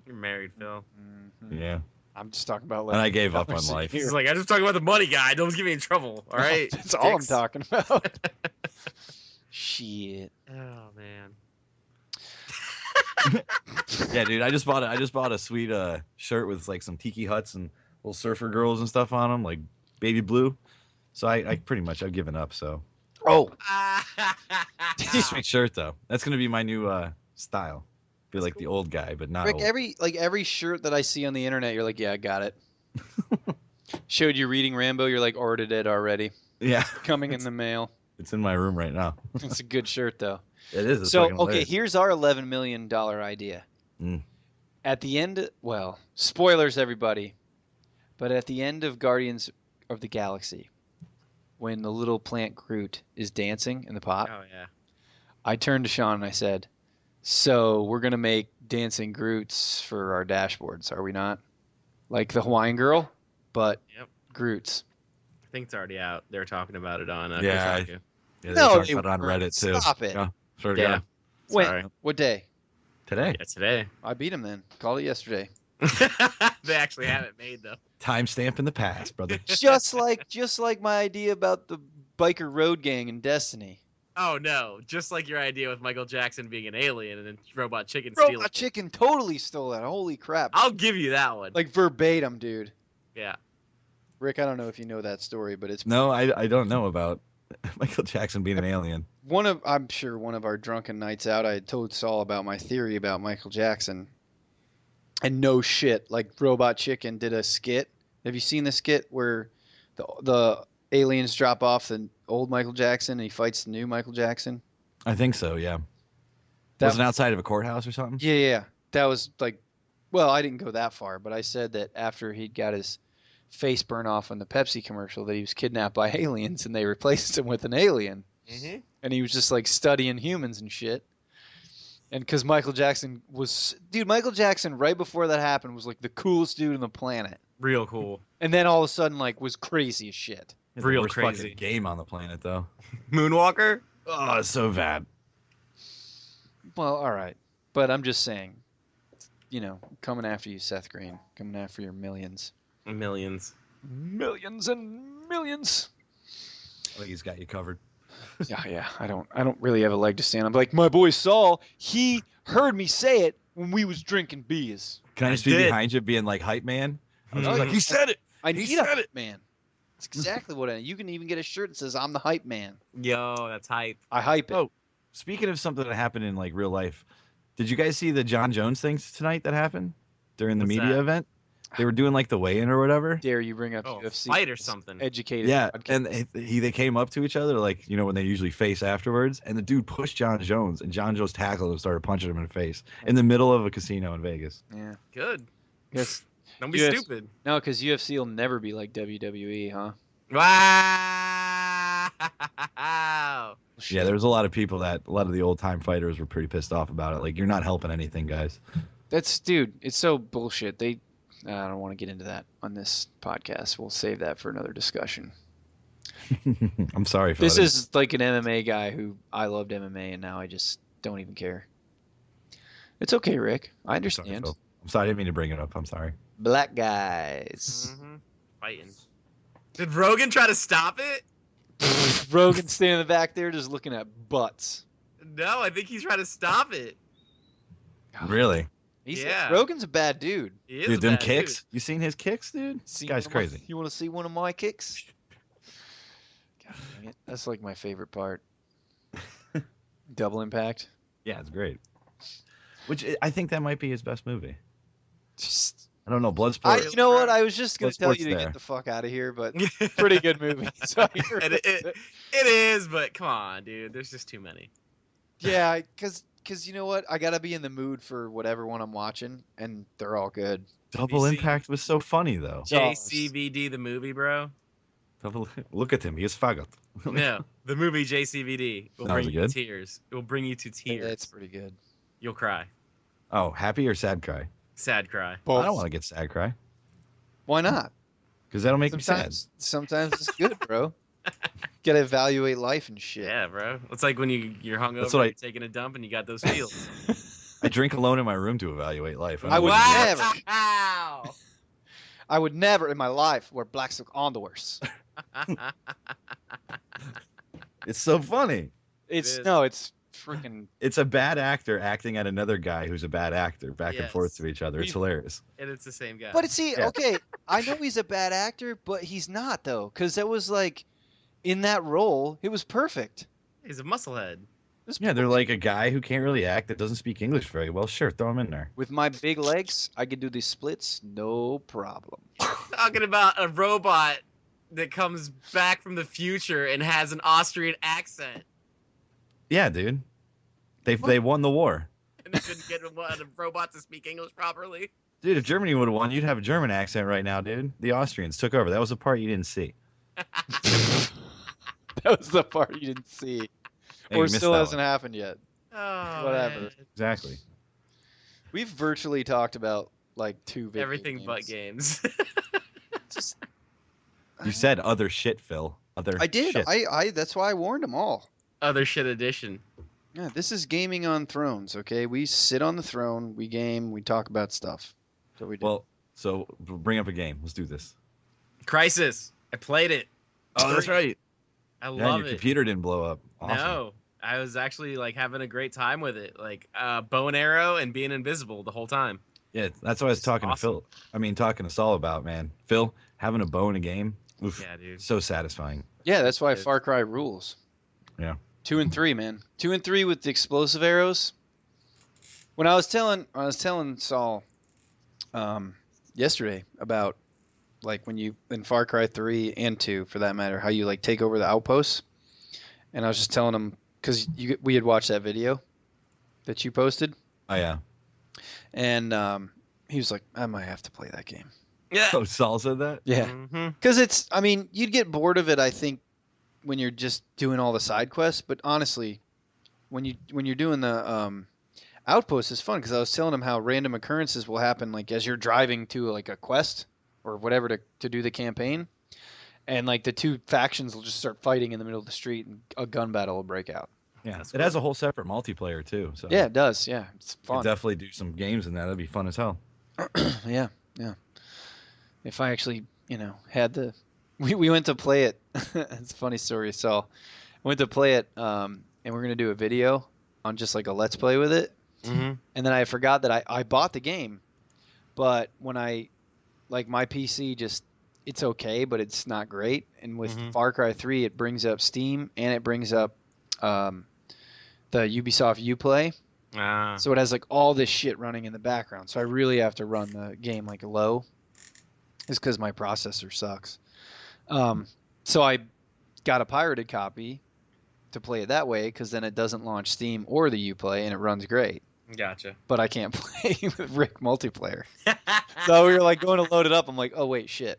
You're married, Phil. Mm-hmm. Yeah. I'm just talking about. And I gave up on life. He's like, I just talking about the money guy. Don't get me in trouble. All right. That's all I'm talking about. Shit. Oh man. Yeah, dude. I just bought a sweet shirt with like some tiki huts and little surfer girls and stuff on them, like baby blue. So I pretty much I've given up. So. Oh. It's a sweet shirt though. That's gonna be my new style Be like the old guy, but not Rick, old. every shirt that I see on the internet, you're like, yeah, I got it. Showed you reading Rambo, you're like, ordered it already. Yeah, Coming in the mail. it's in my room right now. It's a good shirt though. It is. It's So fucking okay, hilarious. here's our $11 million idea. Mm. At the end, well, spoilers, everybody, but at the end of Guardians of the Galaxy, when the little plant Groot is dancing in the pot, Oh yeah. I turned to Sean and I said, "So we're gonna make dancing Groots for our dashboards, are we not? Like the Hawaiian girl, but Yep. Groots." I think it's already out. They're talking about it on Yeah, Kotaku. Yeah, they No, talked they about it on weren't. Reddit too. Stop it. Yeah, sure. Yeah. When? Sorry. What day? Today. Yeah, today. I beat him then. Called it yesterday. They actually have it made though. Timestamp in the past, brother. just like my idea about the biker road gang in Destiny. Oh no! Just like your idea with Michael Jackson being an alien and then Robot Chicken stealing. Robot it. Chicken totally stole that. Holy crap. I'll give you that one. Like verbatim, dude. Yeah. Rick, I don't know if you know that story, but it's No, I don't know about Michael Jackson being an alien. I'm sure one of our drunken nights out, I had told Saul about my theory about Michael Jackson. And no shit, like Robot Chicken did a skit. Have you seen the skit where the aliens drop off the old Michael Jackson and he fights the new Michael Jackson? I think so. Yeah. That Was it outside of a courthouse or something? Yeah. That was like, well, I didn't go that far, but I said that after he'd got his face burn off in the Pepsi commercial that he was kidnapped by aliens and they replaced him with an alien. Mm-hmm. And he was just like studying humans and shit. And because Michael Jackson right before that happened was like the coolest dude on the planet. Real cool. And then all of a sudden like was crazy as shit. It's Real the worst crazy. fucking game on the planet, though. Moonwalker. Oh, it's so bad. Well, all right. But I'm just saying, coming after you, Seth Green. Coming after your millions. Millions. Millions and millions. I think he's got you covered. Yeah. I don't really have a leg to stand on. Like my boy Saul, he heard me say it when we was drinking beers. Can I just be did. behind you being like hype man? I was Oh, just like, yeah. he said it. I He need a said hype man. That's exactly what you can even get a shirt that says I'm the hype man. Yo, that's hype. I hype it. Oh, speaking of something that happened in like real life, did you guys see the John Jones things tonight that happened during the What's media that? event? They were doing like the weigh-in or whatever. Dare you bring up Oh, UFC fight or something. Educated. Yeah, podcast. and they came up to each other like when they usually face afterwards, and the dude pushed John Jones, and John Jones tackled him and started punching him in the face in the middle of a casino in Vegas. Yeah. Good. Yes. Don't be Yes. stupid. No, because UFC will never be like WWE, huh? Wow. Yeah, there was a lot of people a lot of the old time fighters were pretty pissed off about it. Like, you're not helping anything, guys. Dude, it's so bullshit. I don't want to get into that on this podcast. We'll save that for another discussion. I'm sorry for This that. is like an MMA guy who I loved MMA and now I just don't even care. It's okay, Rick. I Sorry, understand. Phil. I'm sorry, I didn't mean to bring it up. I'm sorry. Black guys. Mm-hmm. Fighting. Did Rogan try to stop it? Rogan standing in the back there just looking at butts. No, I think he's trying to stop it. Really? Yeah. Rogan's a bad dude. He is Dude, a them bad kicks? dude. You seen his kicks, dude? This See guy's one of my- crazy. You want to see one of my kicks? God dang it. That's like my favorite part. Double Impact. Yeah, it's great. I think that might be his best movie. Just, I don't know, Bloodsport. you know what? I was just going to tell Bloodsport's you to there. get the fuck out of here, but pretty good movie. So you're And it is, but come on, dude. There's just too many. yeah, because you know what? I got to be in the mood for whatever one I'm watching, and they're all good. Double seen- Impact was so funny, though. JCVD the movie, bro. Look at him. He is faggot. No, the movie JCVD will Oh, bring is it you to good? tears. It will bring you to tears. It's pretty good. You'll cry. Oh, happy or sad cry? Sad cry. I don't want to get sad cry Why not? because that'll make me sad. Sometimes it's good, bro. Got to evaluate life and shit. Yeah, bro. It's like when you're hungover, That's what you're taking a dump, and you got those feels. I drink alone in my room to evaluate life. I would Wow. never. Wow. I would never in my life wear black silk underwears. It's so funny. It's is. no, it's freaking. It's a bad actor acting at another guy who's a bad actor, back and Yes. forth to each other. It's hilarious. And it's the same guy. But see, Yeah. okay, I know he's a bad actor, but he's not though, because that was like, in that role, it was perfect. He's a musclehead. Yeah, they're like a guy who can't really act that doesn't speak English very well. Sure, throw him in there. With my big legs, I could do these splits, no problem. Talking about a robot that comes back from the future and has an Austrian accent. Yeah, dude. They won the war. And they couldn't get a robot to speak English properly. Dude, if Germany would have won, you'd have a German accent right now, dude. The Austrians took over. That was the part you didn't see. That was the part you didn't see. Hey, Or you missed still that hasn't one. happened yet. Oh, Whatever. man. Exactly. We've virtually talked about like 2 video Everything games. but games. Just, You said other shit, Phil. Other I did. shit. I that's why I warned them all. Other shit edition. Yeah, this is gaming on thrones, okay? We sit on the throne, we game, we talk about stuff. So we do. Well, so bring up a game. Let's do this. Crisis. I played it. Oh, that's right. I Yeah, love your it. computer didn't blow up. Awesome. No, I was actually like having a great time with it. Like bow and arrow and being invisible the whole time. Yeah, that's what I was talking awesome. to Phil. I mean, talking to Saul about, man. Phil, having a bow in a game, oof, Yeah, dude. so satisfying. Yeah, that's why It is. Far Cry rules. Yeah. 2 and 3, man. 2 and 3 with the explosive arrows. When I was telling Saul yesterday about like when you in Far Cry 3 and 2 for that matter, how you like take over the outposts. And I was just telling him because we had watched that video that you posted, Oh, yeah. and he was like, I might have to play that game. Yeah. Oh, Saul said that? Yeah. Mm-hmm. Because I mean, you'd get bored of it, I think, when you're just doing all the side quests. But honestly, when you're doing the outpost, it's fun because I was telling him how random occurrences will happen, like as you're driving to like a quest or whatever to do the campaign, and like the two factions will just start fighting in the middle of the street, and a gun battle will break out. Yeah. That's It has a whole separate multiplayer, too. So Yeah, it does. Yeah, it's you could fun. definitely do some games in that. That'd be fun as hell. Yeah. If I actually, had the, we went to play it. It's a funny story. So, I went to play it, and we're gonna do a video on just like a let's play with it. Mm-hmm. And then I forgot that I bought the game, but when my PC just it's okay, but it's not great. And with Mhm. Far Cry 3, it brings up Steam and it brings up the Ubisoft Uplay. Ah. So it has like all this shit running in the background. So I really have to run the game like low. It's because my processor sucks. So I got a pirated copy to play it that way because then it doesn't launch Steam or the Uplay and it runs great. Gotcha. But I can't play with Rick multiplayer. So we were like going to load it up. I'm like, oh wait, shit.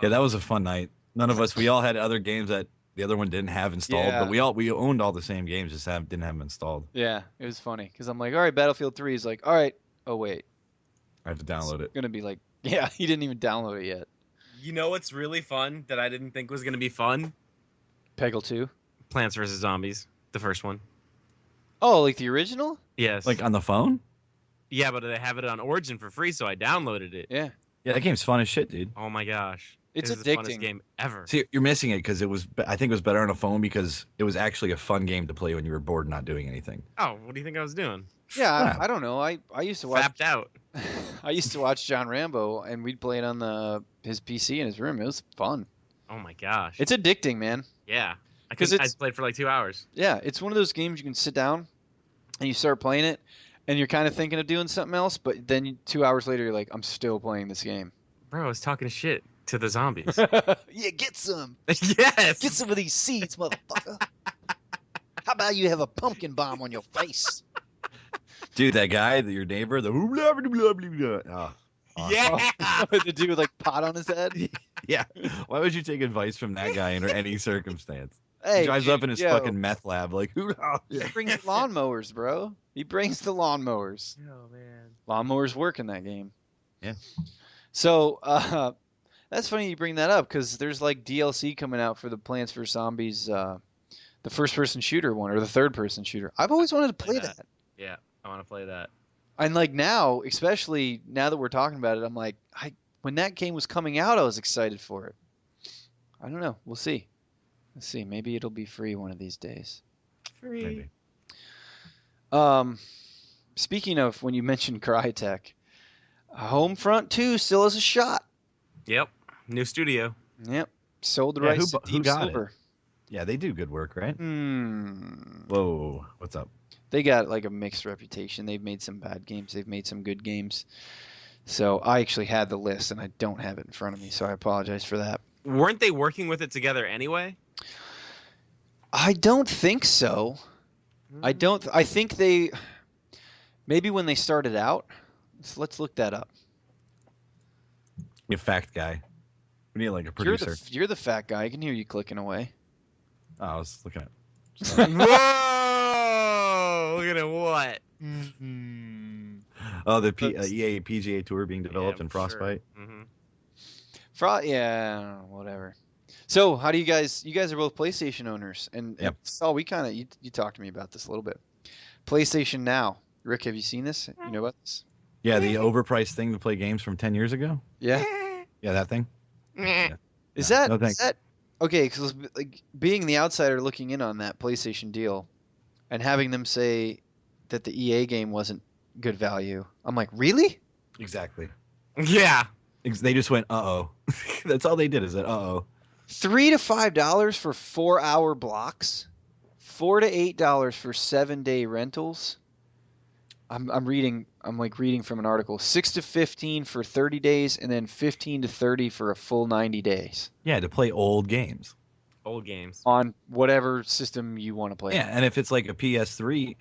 Yeah, that was a fun night. None of us, we all had other games that the other one didn't have installed, Yeah. but we owned all the same games, just didn't have them installed. Yeah, it was funny because I'm like, all right, Battlefield 3 is like, all right, oh wait, I have to download it. it's gonna be like, yeah, he didn't even download it yet. You know what's really fun that I didn't think was gonna be fun? Peggle 2. Plants vs Zombies, the first one. Oh, like the original? Yes. Like on the phone? yeah, but they have it on Origin for free, so I downloaded it. Yeah, Yeah, that game's fun as shit, dude. Oh my gosh. It's This is the addicting. funnest game ever. See, you're missing it because I think it was better on a phone because it was actually a fun game to play when you were bored and not doing anything. Oh, what do you think I was doing? yeah. Yeah. I don't know. I used to watch. Fapped out. I used to watch John Rambo, and we'd play it on his PC in his room. It was fun. Oh my gosh. It's addicting, man. yeah. I 'Cause I it's- played for like 2 hours. Yeah, it's one of those games you can sit down and you start playing it, and you're kind of thinking of doing something else, but then 2 hours later you're like, I'm still playing this game. Bro, I was talking shit to the zombies. Yeah, get some. yes. Get some of these seeds, motherfucker. How about you have a pumpkin bomb on your face? Dude, that guy, your neighbor, the blah, blah, blah, blah, blah. Oh, awesome. Yeah. The dude with like pot on his head. Yeah. Why would you take advice from that guy under any circumstance? Hey, He drives up in his yo, fucking meth lab like, who? He brings the lawnmowers, bro. He brings the lawnmowers. Oh man. Lawnmowers work in that game. Yeah. So that's funny you bring that up because there's like DLC coming out for the Plants vs Zombies, the first-person shooter one or the third-person shooter. I've always wanted to play that. that. Yeah, I want to play that. And like now, especially now that we're talking about it, I'm like, when that game was coming out, I was excited for it. I don't know. We'll see. Let's see. Maybe it'll be free one of these days. Maybe. Speaking of when you mentioned Crytek, Homefront 2 still has a shot. Yep. New studio. Yep. Sold the Yeah, rights who to Deep got it? Silver. Yeah, they do good work, right? Hmm. Whoa, what's up? They got like a mixed reputation. They've made some bad games. They've made some good games. So I actually had the list and I don't have it in front of me, so I apologize for that. Weren't they working with it together anyway? I don't think so. I don't. I think they maybe when they started out. So let's look that up. You fact guy. We need like a producer. You're the fat guy. I can hear you clicking away. Oh, I was looking at. Whoa! Look at what? Oh, the EA PGA Tour being developed in Frostbite. Sure. Mm-hmm. Yeah, whatever. So, how do you guys? You guys are both PlayStation owners, and Yep. Saul, we kind of you talked to me about this a little bit. PlayStation Now, Rick, have you seen this? You know about this? Yeah, the overpriced thing to play games from 10 years ago. Yeah. Yeah, that thing. Is No, that no is thanks. that okay? Because like being the outsider looking in on that PlayStation deal, and having them say that the EA game wasn't good value, I'm like, really? Exactly. Yeah. They just went, uh-oh. That's all they did is that, uh-oh. $3 to $5 for 4-hour blocks, $4 to $8 for 7-day rentals. I'm reading from an article. 6 to 15 for 30 days, and then 15 to 30 for a full 90 days Yeah, to play old games. Old games. on whatever system you want to play. Yeah, and if it's like a PS3,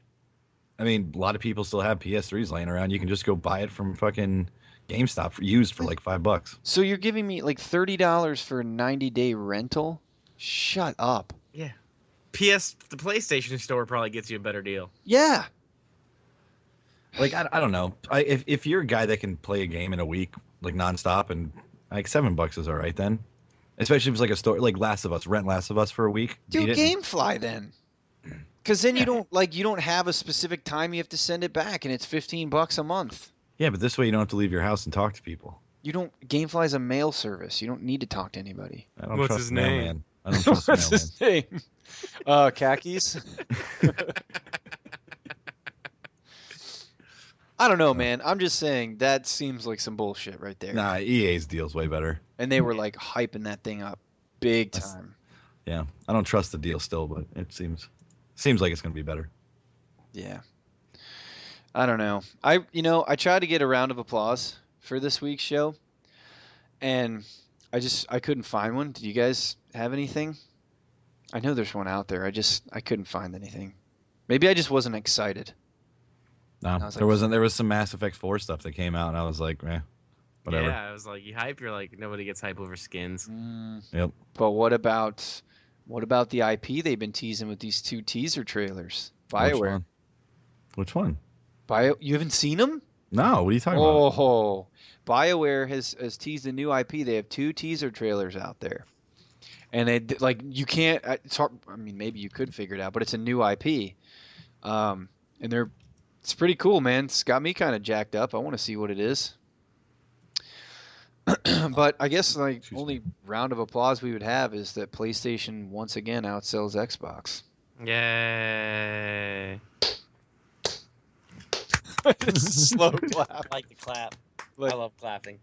I mean, a lot of people still have PS3s laying around. You can just go buy it from fucking GameStop used for like $5. So you're giving me like $30 for a 90-day rental? Shut up. Yeah. The PlayStation Store probably gets you a better deal. Yeah. Like, I don't know. If you're a guy that can play a game in a week, like nonstop, and like $7 is all right then. Especially if it's like a story like Last of Us, rent Last of Us for a week. Do beat it. GameFly then. Because then you don't have a specific time you have to send it back, and it's $15 a month. Yeah, but this way you don't have to leave your house and talk to people. GameFly is a mail service. You don't need to talk to anybody. I don't What's trust his the name? mailman. I don't trust the What's mailman. his name? Khakis. I don't know, man. I'm just saying that seems like some bullshit right there. Nah, EA's deal's way better. And they were like hyping that thing up big time. Yeah, I don't trust the deal still, but it seems like it's gonna be better. Yeah. I don't know. I tried to get a round of applause for this week's show, and I couldn't find one. Did you guys have anything? I know there's one out there. I couldn't find anything. Maybe I just wasn't excited. No, I was there like- wasn't. There was some Mass Effect 4 stuff that came out, and I was like, whatever. Yeah, I was like, you hype? You're like, nobody gets hype over skins. Yep. But what about the IP they've been teasing with these 2 teaser trailers? BioWare. Which one? You haven't seen them? No, what are you talking about? Oh, BioWare has teased a new IP. They have 2 teaser trailers out there, and you can't. It's hard. I mean, maybe you could figure it out, but it's a new IP, and it's pretty cool, man. It's got me kind of jacked up. I want to see what it is. But I guess only round of applause we would have is that PlayStation once again outsells Xbox. Yay. Slow clap. I like to clap. Like- I love clapping.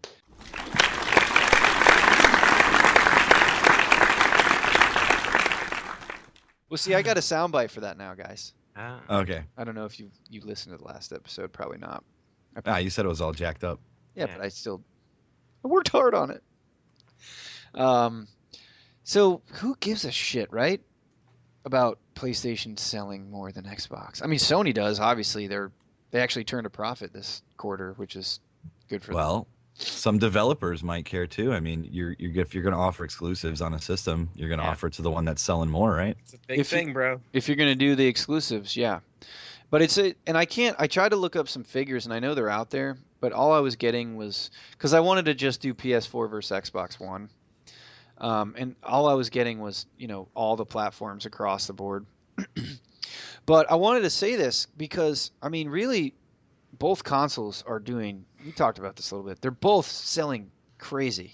Well, see, I got a soundbite for that now, guys. Ah. Okay. I don't know if you listened to the last episode. Probably not. You said it was all jacked up. Yeah, Yeah. but I worked hard on it. So who gives a shit, right? About PlayStation selling more than Xbox. I mean, Sony does. Obviously, they actually turned a profit this quarter, which is good for them. Well, some developers might care too. I mean, if you're going to offer exclusives on a system, you're going to Yeah. offer it to the one that's selling more, right? It's a big If you- thing, bro. If you're going to do the exclusives, yeah. But I tried to look up some figures, and I know they're out there, but all I was getting was, because I wanted to just do PS4 versus Xbox One. And all I was getting was, all the platforms across the board. But I wanted to say this because, I mean, really, both consoles are doing, we talked about this a little bit, they're both selling crazy.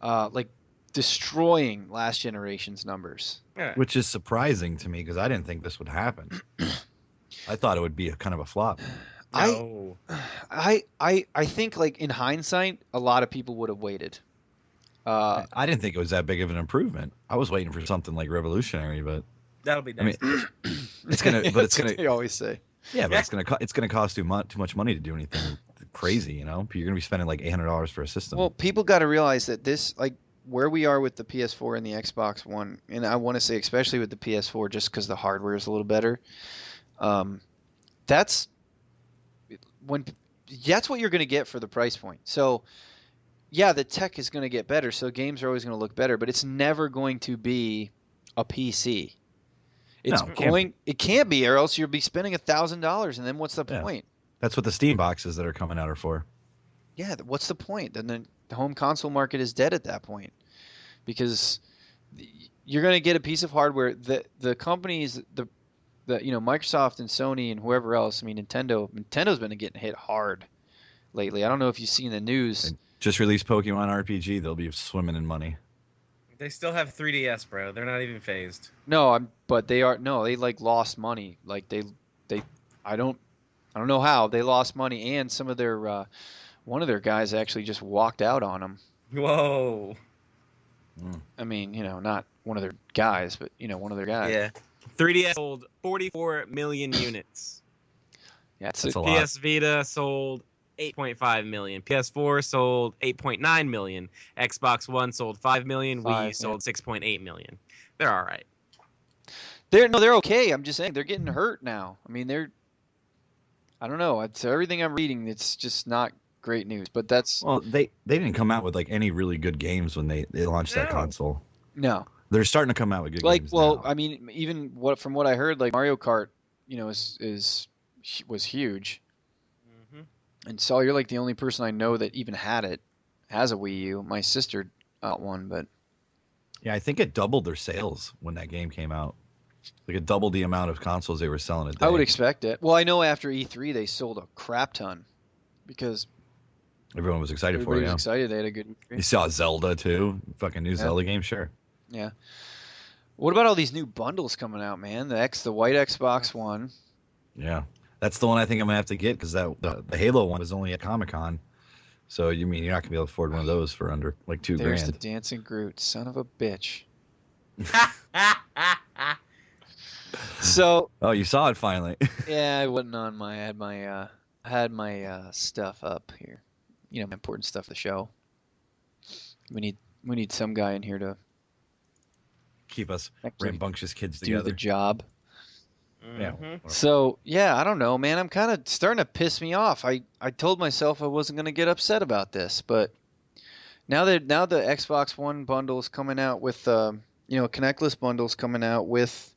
Like destroying last generation's numbers. Yeah. Which is surprising to me because I didn't think this would happen. I thought it would be a kind of a flop. No. I think, like, in hindsight, a lot of people would have waited. I didn't think it was that big of an improvement. I was waiting for something like revolutionary, but That'll be I mean, nice. it's gonna, but it's That's what gonna, they always say. yeah, but it's gonna cost too much money to do anything crazy. You know, you're gonna be spending like $800 for a system. Well, people got to realize that this, like, where we are with the PS4 and the Xbox One, and I want to say especially with the PS4, just because the hardware is a little better. That's when that's what you're going to get for the price point. So, yeah, the tech is going to get better, so games are always going to look better, but it's never going to be a PC. It's No, it can't going. It can't be, or else you'll be spending $1,000, and then what's the Yeah. point? That's what the Steam boxes that are coming out are for. Yeah, what's the point? Then the home console market is dead at that point, because you're going to get a piece of hardware that the companies, the Microsoft and Sony and whoever else. I mean, Nintendo's been getting hit hard lately. I don't know if you've seen the news. They just released Pokemon RPG. They'll be swimming in money. They still have 3DS, bro. They're not even phased. No, but they like lost money. Like I don't know how they lost money, and some of their one of their guys actually just walked out on them. Whoa. I mean, not one of their guys, but one of their guys. Yeah. 3DS sold 44 million units. Yeah, That's a lot. PS Vita sold 8.5 million. PS4 sold 8.9 million. Xbox One sold 5 million. Wii sold 6.8 million. They're all right. They're okay. I'm just saying they're getting hurt now. I mean, I don't know. It's everything I'm reading. It's just not great news. But that's Well, they didn't come out with like any really good games when they launched that No. console. no. They're starting to come out with good Like, games well, now. I mean, even from what I heard, like Mario Kart, was huge. Mm-hmm. And Saul, you're like the only person I know that even has a Wii U. My sister got one, but Yeah, I think it doubled their sales when that game came out. Like it doubled the amount of consoles they were selling a day. I would expect it. Well, I know after E3 they sold a crap ton because Everyone was excited for everybody it. was Yeah. excited. They had a good You E3. saw Zelda too. Fucking new Yeah. Zelda game, sure. Yeah. What about all these new bundles coming out, man? The white Xbox One. Yeah, that's the one I think I'm gonna have to get because the Halo one was only at Comic-Con. So you mean you're not gonna be able to afford one of those for under like There's $2,000? the dancing Groot, son of a bitch. Mm-hmm. So Oh, you saw it finally. yeah, I wasn't on my. I had my stuff up here. My important stuff for the show. We need some guy in here to Keep us actually rambunctious kids do together. the job. Yeah. Mhm. So yeah, I don't know, man. I'm kind of starting to piss me off. I told myself I wasn't gonna get upset about this, but now the Xbox One bundle's coming out with Connectless bundles coming out with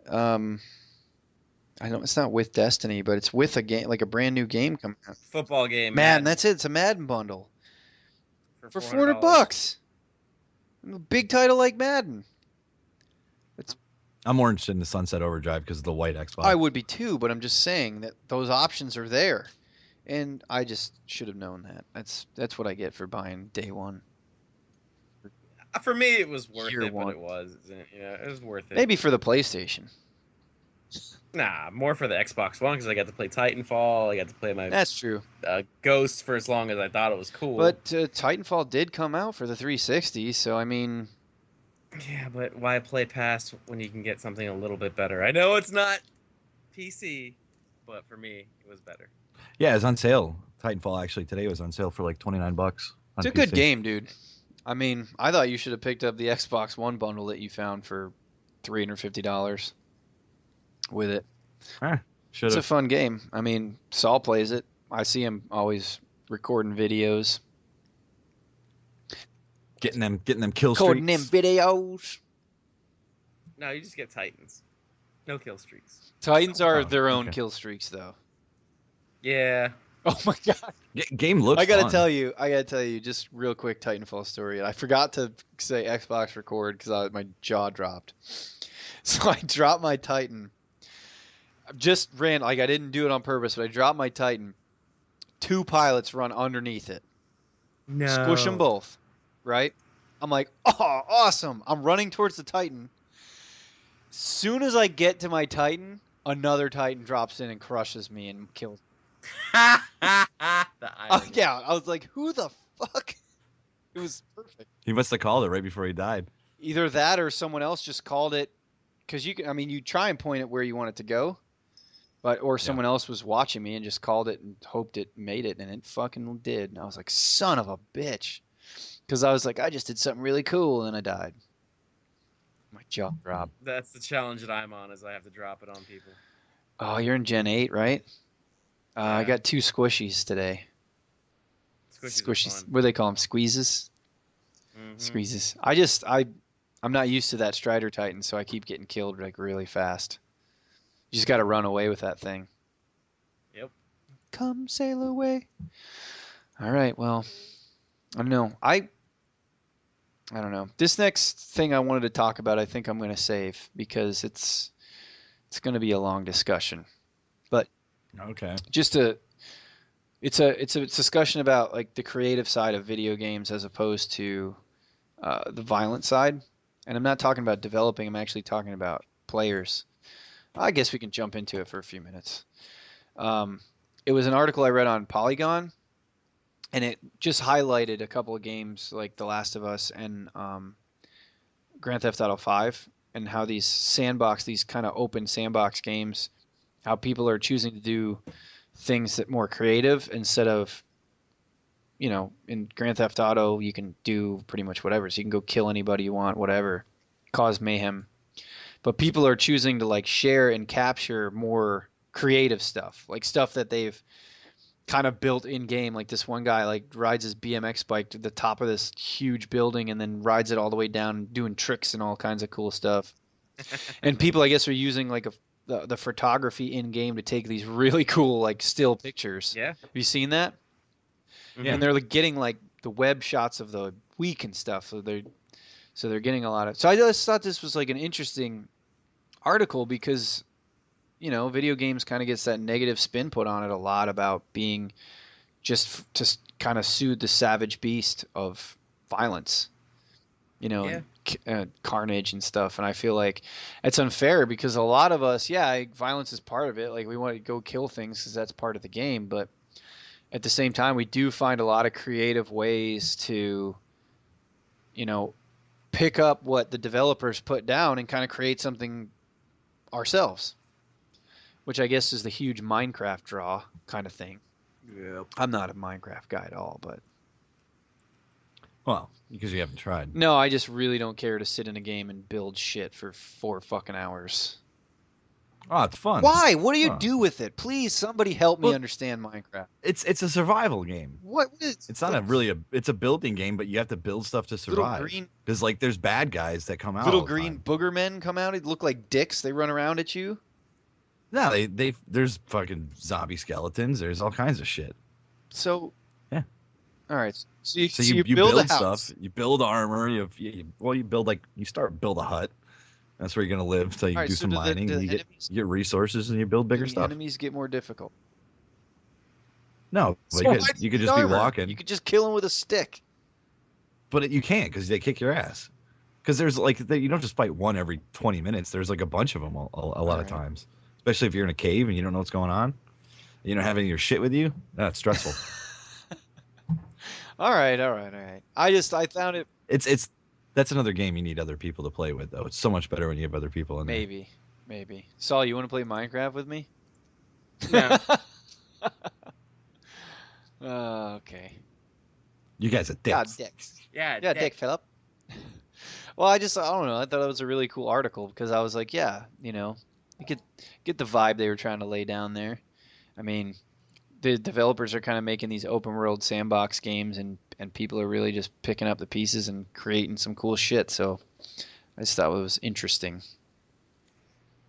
I know it's not with Destiny, but it's with a game, like a brand new game coming out. Football game. Madden, that's it. It's a Madden bundle for $400. A big title like Madden. I'm more interested in the Sunset Overdrive because of the white Xbox. I would be too, but I'm just saying that those options are there, and I just should have known that. That's what I get for buying day one. For me, it was worth Year it, one. but it was. It was worth it. Maybe for the PlayStation. Nah, more for the Xbox One because I got to play Titanfall. I got to play my That's true. Ghost for as long as I thought it was cool. But Titanfall did come out for the 360, so I mean, yeah, but why play past when you can get something a little bit better? I know it's not PC, but for me, it was better. Yeah, it's on sale. Titanfall actually today was on sale for like $29. it's a good game, dude. I mean, I thought you should have picked up the Xbox One bundle that you found for $350 with it. Should It's a have. fun game. I mean, Saul plays it. I see him always recording videos. Getting them kill Recording them streaks. videos. No, you just get Titans. No kill streaks. Titans are Oh, their own okay. kill streaks, though. Yeah. Oh my god! Game looks I gotta fun. tell you, just real quick Titanfall story. I forgot to say Xbox record because my jaw dropped. So I dropped my Titan. Just ran like I didn't do it on purpose, but I dropped my Titan. 2 pilots run underneath it. No. Squish them both, right? I'm like, oh, awesome! I'm running towards the Titan. Soon as I get to my Titan, another Titan drops in and crushes me and kills. The irony. Yeah, I was like, who the fuck? It was perfect. He must have called it right before he died. Either that or someone else just called it, because you try and point it where you want it to go, or someone else was watching me and just called it and hoped it made it, and it fucking did. And I was like, son of a bitch, because I was like, I just did something really cool, and I died. My jaw dropped. That's the challenge that I'm on, is I have to drop it on people. Oh, you're in Gen 8, right? I Yeah. got 2 squishies today. Squishies are fun. What do they call them? Squeezes? Mhm. Squeezes. I'm not used to that Strider Titan, so I keep getting killed like really fast. You just got to run away with that thing. Yep. Come sail away. All right, well, I don't know. I don't know. This next thing I wanted to talk about, I think I'm going to save because it's going to be a long discussion. But Okay. it's a discussion about like the creative side of video games as opposed to the violent side. And I'm not talking about developing. I'm actually talking about players. I guess we can jump into it for a few minutes. It was an article I read on Polygon, and it just highlighted a couple of games like The Last of Us and Grand Theft Auto 5, and how these kind of open sandbox games, how people are choosing to do things that more creative instead of, in Grand Theft Auto, you can do pretty much whatever. So you can go kill anybody you want, whatever, cause mayhem. But people are choosing to like share and capture more creative stuff, like stuff that they've kind of built in game. Like this one guy like rides his BMX bike to the top of this huge building and then rides it all the way down, doing tricks and all kinds of cool stuff. And people, I guess, are using like the photography in game to take these really cool like still pictures. Yeah. Have you seen that? Yeah. And they're like getting like the web shots of the week and stuff. So they're getting a lot of. So I just thought this was like an interesting article because, video games kind of gets that negative spin put on it a lot about being just to kind of soothe the savage beast of violence, and carnage and stuff. And I feel like it's unfair because a lot of us, violence is part of it. Like we want to go kill things because that's part of the game, but at the same time, we do find a lot of creative ways to, pick up what the developers put down and kind of create something ourselves, which I guess is the huge Minecraft draw kind of thing. Yep. I'm not a Minecraft guy at all, but Well, because you haven't tried. no, I just really don't care to sit in a game and build shit for 4 fucking hours. Oh, it's fun. Why? What do you Huh. do with it? Please, somebody help me Well, understand Minecraft. It's a survival game. What is? It's not it's a building game, but you have to build stuff to survive. Little green, Because like there's bad guys that come out. little all the green time. booger men come out. They look like dicks. They run around at you. No, there's fucking zombie skeletons. There's all kinds of shit. So, Yeah. All right. So you, So you build a house. stuff. You build armor. You build build a hut. That's where you're gonna live till you All right, do so some do mining. the And you enemies, get resources and you build bigger do the stuff. enemies get more difficult? No, So but why do you could just need be armor? walking. You could just kill them with a stick. But you can't because they kick your ass. Because there's you don't just fight one every 20 minutes. There's like a bunch of them a lot of Alright. times. Especially if you're in a cave and you don't know what's going on. You don't have any of your shit with you. That's stressful. All right. I found it That's another game you need other people to play with though. It's so much better when you have other people in there. maybe. Saul, you want to play Minecraft with me? No. Okay. You guys are God, dicks. dicks. Yeah. Yeah, Dick Phillip. Well, I don't know. I thought it was a really cool article because I was like, you could get the vibe they were trying to lay down there. I mean, the developers are kind of making these open world sandbox games, and people are really just picking up the pieces and creating some cool shit. So I just thought it was interesting.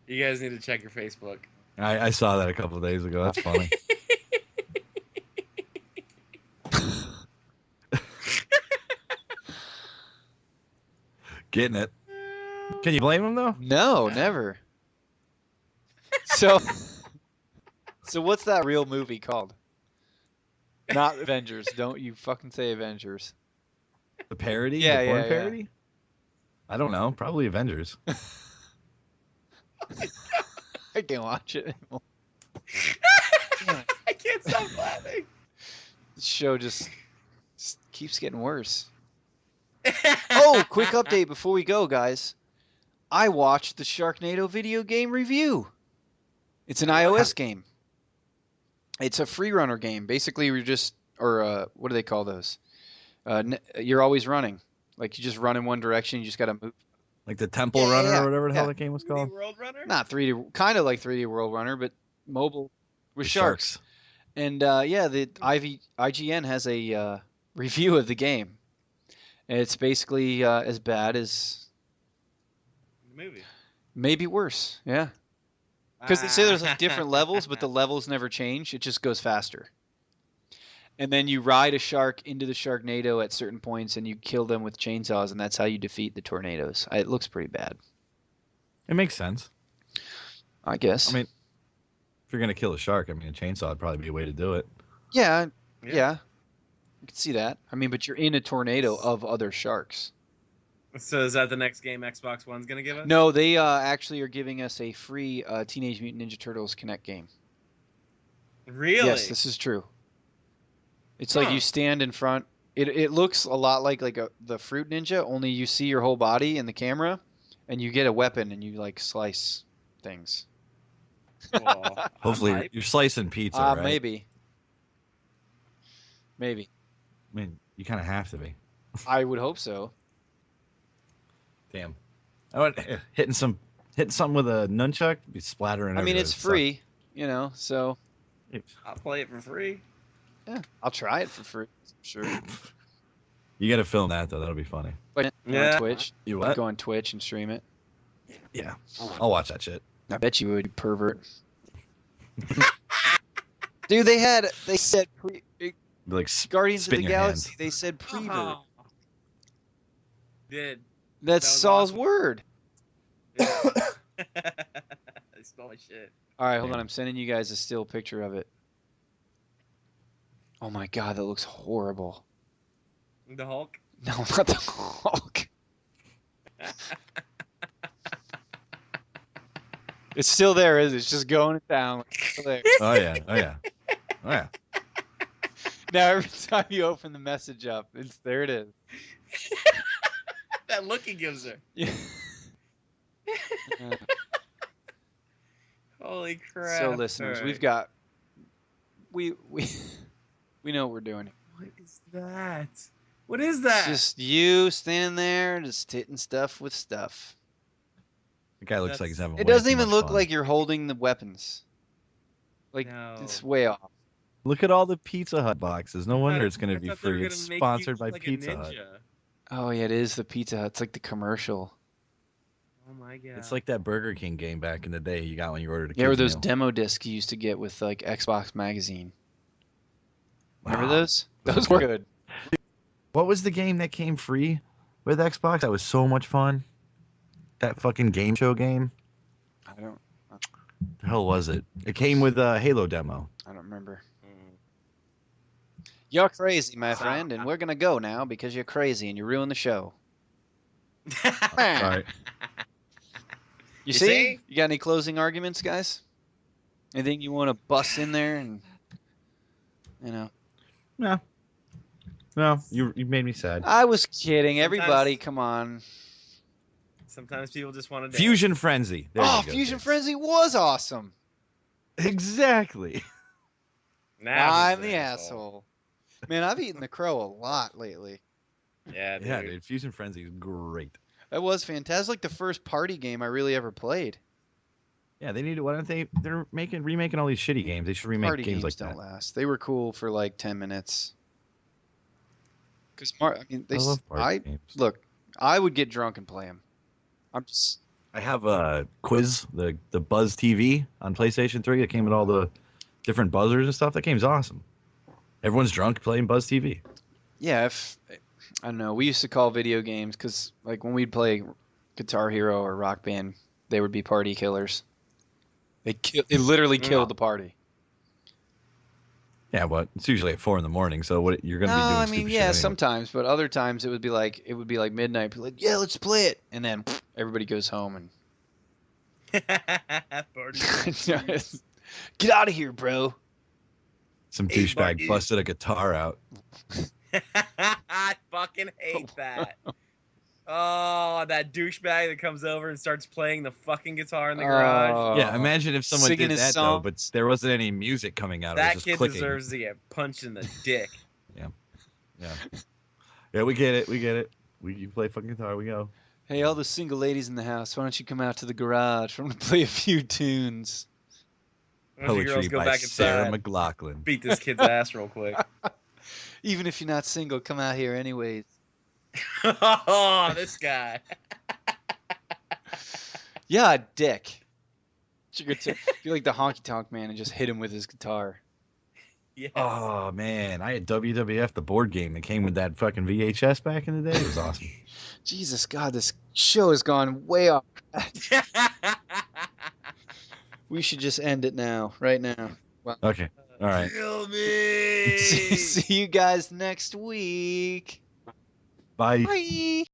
You guys need to check your Facebook. I saw that a couple of days ago. That's funny. Getting it. Can you blame him though? No, never. So what's that real movie called? Not Avengers. Don't you fucking say Avengers. The parody? Yeah, the porn yeah. parody? I don't know. Probably Avengers. I can't watch it anymore. I can't stop laughing. The show just keeps getting worse. Oh, quick update before we go, guys. I watched the Sharknado video game review. It's an iOS game. It's a free runner game. Basically, you're just, or what do they call those? You're always running. Like you just run in one direction. You just got to move. Like the Temple Yeah, Runner yeah, or whatever the hell yeah. that game was 3D called. World Runner? Not 3D, kind of like 3D World Runner, but mobile with sharks. And yeah, the IGN has a review of the game. And it's basically as bad as The movie. maybe worse. Yeah. Because they say there's like different levels, but the levels never change. It just goes faster. And then you ride a shark into the Sharknado at certain points, and you kill them with chainsaws, and that's how you defeat the tornadoes. It looks pretty bad, It makes sense. I guess. I mean, if you're gonna kill a shark, I mean, a chainsaw would probably be a way to do it. yeah, I can see that. I mean, but you're in a tornado of other sharks. So is that the next game Xbox One's gonna give us? No, they actually are giving us a free Teenage Mutant Ninja Turtles Kinect game. Really? Yes, this is true. It's like Huh. you stand in front. It looks a lot like the Fruit Ninja, only you see your whole body in the camera, and you get a weapon and you like slice things. Well, I'm Hopefully, hyped. you're slicing pizza, right? Maybe. I mean, you kind of have to be. I would hope so. Damn. I would hitting something with a nunchuck, be splattering. I mean, everywhere. it's It'd free, so suck. I'll play it for free. yeah, I'll try it for free. Sure. You got to film that though. That'll be funny. Like, go Yeah. on Twitch. You what? Go on Twitch and stream it. Yeah, I'll watch that shit. I bet you would, you pervert. Dude, they said Be like Guardians of spit the in your Galaxy. hand. They said prevert. Oh. Did. That's That was Saul's awesome. word. I stole my shit. All right, hold on. I'm sending you guys a still picture of it. Oh my god, that looks horrible. The Hulk. No, not the Hulk. It's still there, isn't it? It's just going down. It's still there. Oh yeah. Oh yeah. Oh yeah. Now every time you open the message up, there it is. That look he gives her. Yeah. Holy crap. So listeners, Alright. we've got we know what we're doing. What is that? What is that? It's just you standing there, just hitting stuff with stuff. The guy looks like he's having. It way doesn't too even much look fun. like you're holding the weapons. Like No. it's way off. Look at all the Pizza Hut boxes. No wonder it's going I to be thought they were free. gonna It's make you sponsored by like a Pizza Hut. ninja. Oh yeah, it is the Pizza Hut. It's like the commercial. Oh my god. It's like that Burger King game back in the day you got when you ordered a Yeah, or kid's those meal. demo discs you used to get with like Xbox Magazine. Remember Wow. those? Those were good. What was the game that came free with Xbox? That was so much fun. That fucking game show game. I don't The hell was it? It came with a Halo demo. remember. Mm. You're crazy, my friend, and we're gonna go now because you're crazy and you ruined the show. Sorry. You You see? see? You got any closing arguments, guys? Anything you want to bust in there and No. No, you made me sad. I was kidding. Sometimes- Everybody, come on. Sometimes people just want to Fusion Frenzy. There Oh, you go, Fusion kids. Frenzy was awesome. Exactly. I'm the asshole. Man, I've eaten the crow a lot lately. Yeah, dude. Yeah, dude. Fusion Frenzy is great. That was fantastic. Like the first party game I really ever played. Yeah, they need to. Why don't they? They're remaking all these shitty games. They should remake Party games games like don't that. last. They were cool for like 10 minutes. Because I mean, I love party games. look. I would get drunk and play them. I'm just I have a quiz, the Buzz TV on PlayStation 3. It came with all the different buzzers and stuff. That game's awesome. Everyone's drunk playing Buzz TV. yeah. If I don't know, we used to call video games because like when we'd play Guitar Hero or Rock Band, they would be party killers. They literally killed the party. Yeah, but it's usually at 4 a.m. So what you're gonna No, be doing? I stupid mean, shit yeah, anyway. sometimes, but other times it would be like midnight. People like, yeah, let's play it, and then everybody goes home and Party. get out of here, bro. Some Hey, douchebag buddy. busted a guitar out. I fucking hate that. Oh, that douchebag that comes over and starts playing the fucking guitar in the garage. Yeah, imagine if someone Singing did his that song. though, but there wasn't any music coming out. It was That just kid clicking. deserves to get punched in the dick. Yeah, we get it. We get it. You play fucking guitar. We go. Hey, all the single ladies in the house, why don't you come out to the garage? I'm gonna play a few tunes. Why don't you girls Poetry go by back Sarah inside? McLaughlin. Beat this kid's ass real quick. Even if you're not single, come out here anyways. Oh, this guy. Yeah, dick. You're like the honky tonk man and just hit him with his guitar. Yes. Oh man, I had WWF the board game that came with that fucking VHS back in the day. It was awesome. Jesus God, this show has gone way off. We should just end it now, right now. Wow. Okay, all right. Kill me. See you guys next week. Bye. Bye.